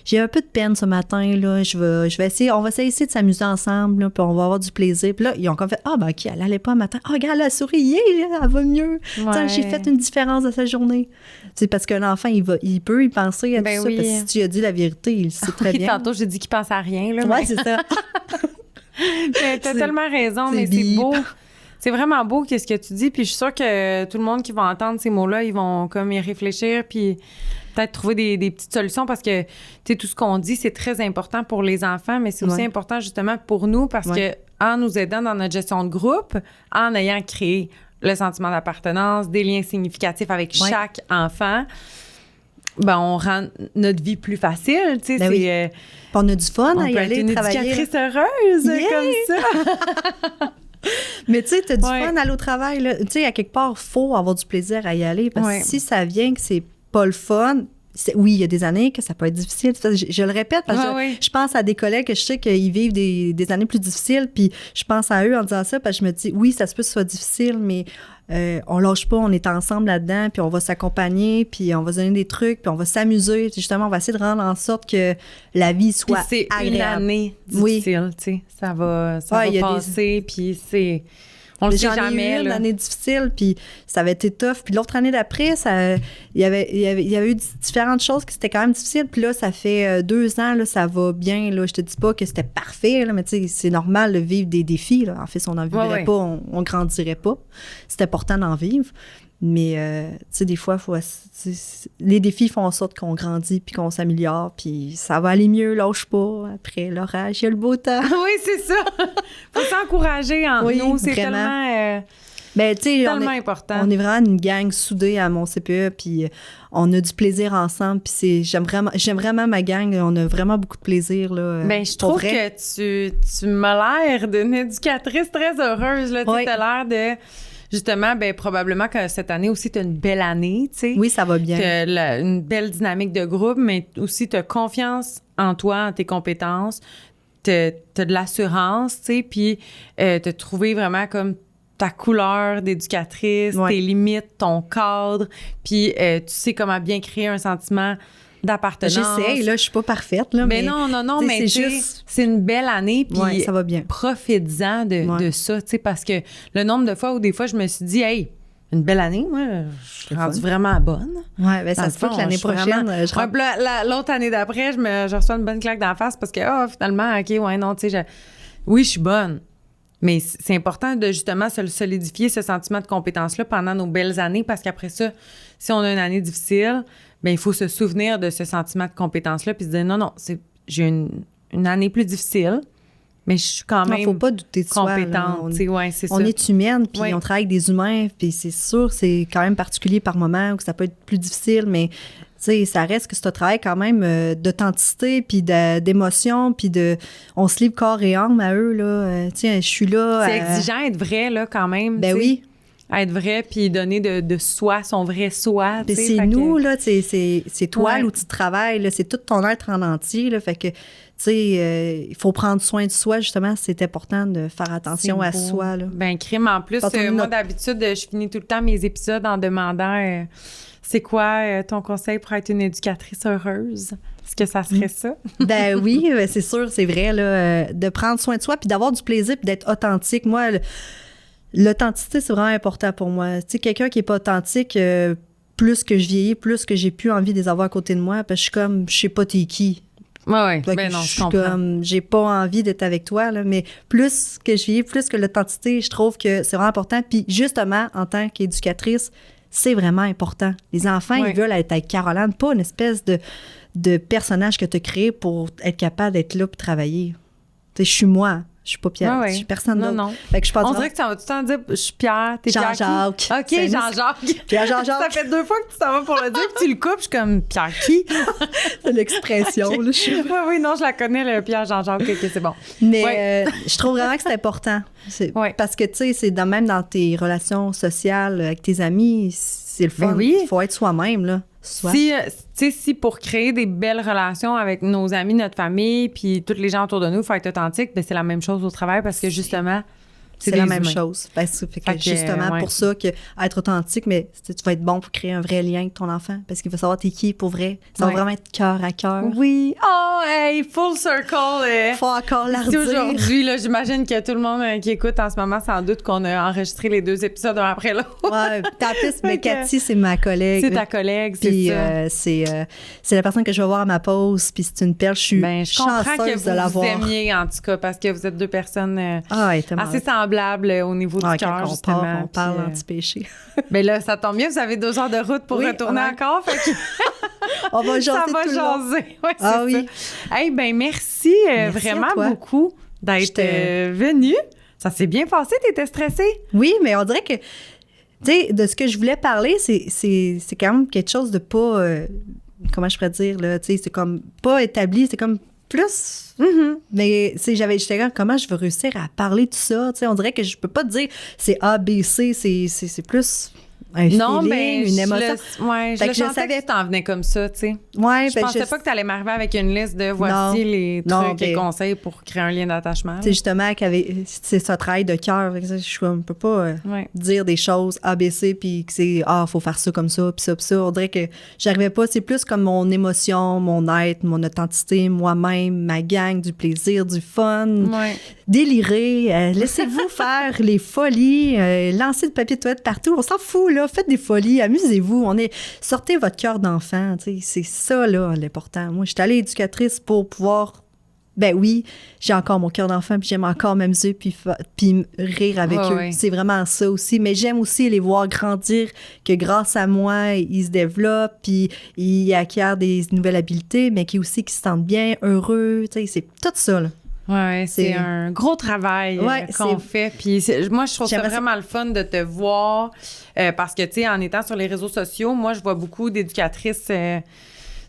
j'ai un peu de peine ce matin, là, je vais essayer, on va essayer de s'amuser ensemble, là, puis on va avoir du plaisir. Puis là, ils ont comme fait, OK, elle allait pas un matin. Regarde, elle a souri, elle va mieux. Ouais. J'ai fait une différence de sa journée. C'est parce qu'un enfant, il peut y penser à tout ça, parce que si tu lui as dit la vérité, il sait très bien. Tantôt, j'ai dit qu'il pense à rien, là. Ouais, c'est ça. T'as tellement raison, mais c'est beau. C'est vraiment beau qu'est-ce que tu dis, puis je suis sûre que tout le monde qui va entendre ces mots-là, ils vont comme y réfléchir, puis peut-être trouver des petites solutions, parce que, tu sais, tout ce qu'on dit, c'est très important pour les enfants, mais c'est aussi important justement pour nous, parce que en nous aidant dans notre gestion de groupe, en ayant créé le sentiment d'appartenance, des liens significatifs avec chaque enfant, ben on rend notre vie plus facile, tu sais. On a du fun à y aller travailler. On peut être une éducatrice heureuse, comme ça. Mais tu sais, t'as du fun à aller au travail, là. Tu sais, à quelque part, il faut avoir du plaisir à y aller, parce que si ça vient que c'est pas le fun, oui, il y a des années que ça peut être difficile. Je le répète, parce que je pense à des collègues que je sais qu'ils vivent des années plus difficiles, puis je pense à eux en disant ça, parce que je me dis, oui, ça se peut que ce soit difficile, mais on lâche pas, on est ensemble là-dedans, puis on va s'accompagner, puis on va se donner des trucs, puis on va s'amuser. Justement, on va essayer de rendre en sorte que la vie soit agréable. C'est une année difficile, tu sais. Ça va passer, puis c'est... On le sait jamais. J'en ai eu une année difficile, puis ça avait été tough. Puis l'autre année d'après, il y avait eu différentes choses qui c'était quand même difficile. Puis là, ça fait 2 ans, là, ça va bien. Là. Je te dis pas que c'était parfait, là, mais tu sais, c'est normal de vivre des défis. Là. En fait, si on n'en vivrait pas, on grandirait pas. C'est important d'en vivre. Mais, tu sais, des fois, les défis font en sorte qu'on grandit puis qu'on s'améliore, puis ça va aller mieux, lâche pas. Après l'orage, il y a le beau temps. Oui, c'est ça. Faut s'encourager entre nous. C'est tellement... tellement important. On est vraiment une gang soudée à mon CPE, puis on a du plaisir ensemble, puis j'aime vraiment ma gang. On a vraiment beaucoup de plaisir, là. Ben, je trouve que tu m'as l'air d'une éducatrice très heureuse, là. Tu as l'air de... Justement, ben probablement que cette année aussi, tu as une belle année, tu sais. Oui, ça va bien. T'as une belle dynamique de groupe, mais aussi tu as confiance en toi, en tes compétences. T'as de l'assurance, tu sais, puis t'as trouvé vraiment comme ta couleur d'éducatrice, tes limites, ton cadre, puis tu sais comment bien créer un sentiment d'appartenance. J'essaie, là, je suis pas parfaite, là. Mais non, mais c'est une belle année, puis ça va bien. Profites-en de ça, tu sais, parce que le nombre de fois où des fois je me suis dit, hey, une belle année, moi, je suis rendue vraiment bonne. Oui, bien, ça se peut que l'année prochaine, l'autre année d'après, je reçois une bonne claque d'en face parce que, finalement, OK, ouais, non, tu sais, oui, je suis bonne. Mais c'est important de justement se solidifier ce sentiment de compétence-là pendant nos belles années, parce qu'après ça, si on a une année difficile, bien, il faut se souvenir de ce sentiment de compétence-là puis se dire non, j'ai une année plus difficile, mais je suis quand même faut pas douter de compétente. On est humaine, puis on travaille avec des humains, puis c'est sûr, c'est quand même particulier par moment, que ça peut être plus difficile, mais tu sais, ça reste que c'est un travail quand même d'authenticité, puis d'émotion, puis on se livre corps et âme à eux, là. Tu sais, je suis là... C'est exigeant être vrai, là, quand même. Ben oui. Être vrai, puis donner de soi, son vrai soi. Puis c'est nous, là, c'est toi l'outil de travail, là, c'est tout ton être en entier, là, fait que, tu sais, il faut prendre soin de soi, justement, c'est important de faire attention à soi, là. Ben, crime, en plus, moi, d'habitude, je finis tout le temps mes épisodes en demandant c'est quoi ton conseil pour être une éducatrice heureuse? Est-ce que ça serait ça? Ben oui, c'est sûr, c'est vrai, là, de prendre soin de soi, puis d'avoir du plaisir, puis d'être authentique. Moi, l'authenticité, c'est vraiment important pour moi. Tu sais, quelqu'un qui n'est pas authentique, plus que je vieillis, plus que j'ai plus envie de les avoir à côté de moi, parce que je suis comme, je sais pas t'es qui. Oui, ben non, je comprends. Comme, j'ai pas envie d'être avec toi, là, mais plus que je vieillis, plus que l'authenticité, je trouve que c'est vraiment important. Puis justement, en tant qu'éducatrice, c'est vraiment important. Les enfants, ils veulent être avec Caroline, pas une espèce de personnage que tu as créé pour être capable d'être là et travailler. Tu sais, je suis moi. Je suis pas Pierre. Je suis personne d'autre. Non. Fait que je pense on dirait que ça va tout le temps dire je suis Pierre, t'es Jean-Jacques. OK, Jean-Jacques. Pierre Jean-Jacques. Ça fait 2 fois que tu t'en vas pour le dire, puis tu le coupes, je suis comme Pierre qui? C'est l'expression. Là, oui, non, je la connais, le Pierre Jean-Jacques. OK, c'est bon. Mais je trouve vraiment que c'est important. Parce que, tu sais, c'est même dans tes relations sociales avec tes amis, c'est le fun. Il faut être soi-même, là. Si pour créer des belles relations avec nos amis, notre famille, puis tous les gens autour de nous, il faut être authentique, ben c'est la même chose au travail parce que justement, C'est la même chose. Fait que justement, pour ça, que être authentique, mais tu vas être bon pour créer un vrai lien avec ton enfant parce qu'il va savoir t'es qui pour vrai. Ça va vraiment être cœur à cœur. Oui. Oh, hey, full circle. Faut encore la redire. Aujourd'hui, là, j'imagine que tout le monde qui écoute en ce moment, sans doute qu'on a enregistré les 2 épisodes un après l'autre. Ouais, en plus, mais Cathy, c'est ma collègue. C'est ta collègue, c'est ça. C'est la personne que je vais voir à ma pause, puis c'est une perle. Je suis chanceuse de l'avoir. Je comprends que vous aimiez, en tout cas, parce que vous êtes 2 personnes assez semblables au niveau du cœur, justement. On parle anti-péché. Mais là, ça tombe bien, vous avez 2 heures de route pour retourner encore. Fait que on va jaser ça va tout jaser. Ouais, oui. Hey, ben merci vraiment beaucoup d'être venu. Ça s'est bien passé, t'étais stressée? Oui, mais on dirait que, tu sais, de ce que je voulais parler, c'est quand même quelque chose de pas, comment je pourrais dire, là, tu sais, c'est comme pas établi, c'est comme plus. Mais j'étais comme, comment je veux réussir à parler de ça? Tu sais, on dirait que je peux pas te dire c'est A, B, C, c'est plus un feeling, une émotion. Je savais que t'en venais comme ça, tu sais. Ouais, je pensais pas que t'allais m'arriver avec une liste de voici les trucs et conseils pour créer un lien d'attachement. C'est justement c'est ça, travail de cœur. Je ne peux pas dire des choses A, B, C, puis que c'est faut faire ça comme ça, puis ça, puis ça. On dirait que j'arrivais pas. C'est plus comme mon émotion, mon être, mon authenticité, moi-même, ma gang, du plaisir, du fun. Délirer. Laissez-vous faire les folies. Lancer de papier de toilette partout. On s'en fout, là. Faites des folies. Amusez-vous. Sortez votre cœur d'enfant. C'est ça, là, l'important. Moi, je suis allée éducatrice pour pouvoir... Ben oui, j'ai encore mon cœur d'enfant, puis j'aime encore m'amuser, puis rire avec eux. Ouais. C'est vraiment ça aussi. Mais j'aime aussi les voir grandir, que grâce à moi, ils se développent, puis ils acquièrent des nouvelles habiletés, mais qui se sentent bien, heureux. C'est tout ça, là. Oui, c'est un gros travail qu'on fait. Puis moi, je trouve ça vraiment le fun de te voir parce que, tu sais, en étant sur les réseaux sociaux, moi, je vois beaucoup d'éducatrices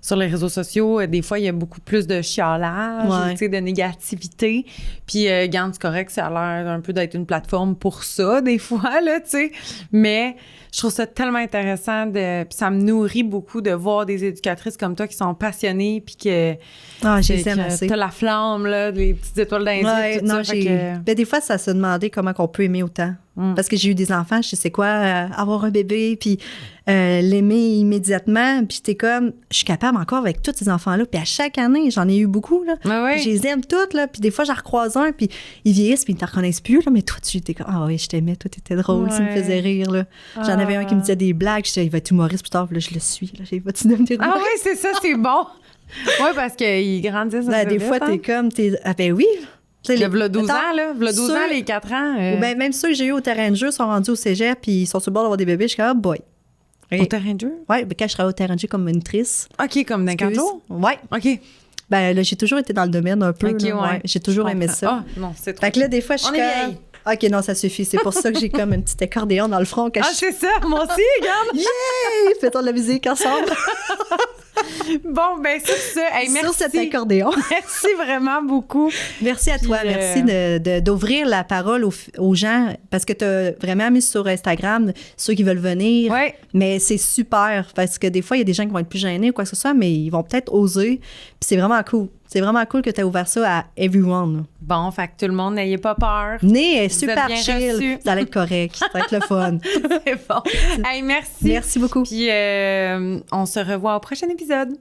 sur les réseaux sociaux. Des fois, il y a beaucoup plus de chialage, tu sais, de négativité. Puis, Garde, c'est correct, ça a l'air un peu d'être une plateforme pour ça, des fois, là, tu sais. Mais je trouve ça tellement intéressant puis ça me nourrit beaucoup de voir des éducatrices comme toi qui sont passionnées puis que t'as la flamme, là, les petites étoiles dans les yeux, tout ça. Ben, des fois, ça se demandait comment on peut aimer autant. Parce que j'ai eu des enfants, je sais quoi, avoir un bébé, puis l'aimer immédiatement, puis t'es comme, je suis capable encore avec tous ces enfants-là, puis à chaque année, j'en ai eu beaucoup, là. Je les aime toutes, là, puis des fois, j'en recroise un, puis ils vieillissent, puis ils ne te reconnaissent plus, là, mais toi, tu étais comme, je t'aimais, toi, t'étais drôle, tu me faisais rire, là. J'en avais un qui me disait des blagues, je disais, il va être humoriste plus tard, puis là, je le suis, là, j'ai pas de devenir humoriste. Oui, c'est ça, c'est bon. Oui, parce qu'ils grandissent un peu des fois, t'es comme, ben oui. V'là 12 ans, là. V'là 12 ans, les 4 ans. Ben, même ceux que j'ai eu au terrain de jeu sont rendus au cégep, puis ils sont sur le bord d'avoir des bébés. Je suis comme, boy. Au terrain de jeu? Oui, ben, quand je travaillais au terrain de jeu comme monitrice. OK, comme dans 4 jours? Oui. OK. Ben là, j'ai toujours été dans le domaine un peu. OK, j'ai toujours aimé ça. Non, c'est trop. Fait que là, des fois, je suis comme... OK, non, ça suffit. C'est pour ça que j'ai comme un petit accordéon dans le front. C'est ça, moi aussi, regarde! Yeah! Faisons de la musique ensemble. Bon, ben sur ça, merci. Sur cet accordéon. Merci vraiment beaucoup. Merci à toi. Merci d'ouvrir la parole aux gens parce que tu as vraiment mis sur Instagram ceux qui veulent venir. Ouais. Mais c'est super parce que des fois, il y a des gens qui vont être plus gênés ou quoi que ce soit, mais ils vont peut-être oser. Puis c'est vraiment cool. C'est vraiment cool que tu aies ouvert ça à everyone. Bon, fait que tout le monde, n'ayez pas peur. Venez, super chill. Reçus. Vous allez être correct. Ça va être le fun. C'est bon. Hey, merci. Merci beaucoup. Puis on se revoit au prochain épisode.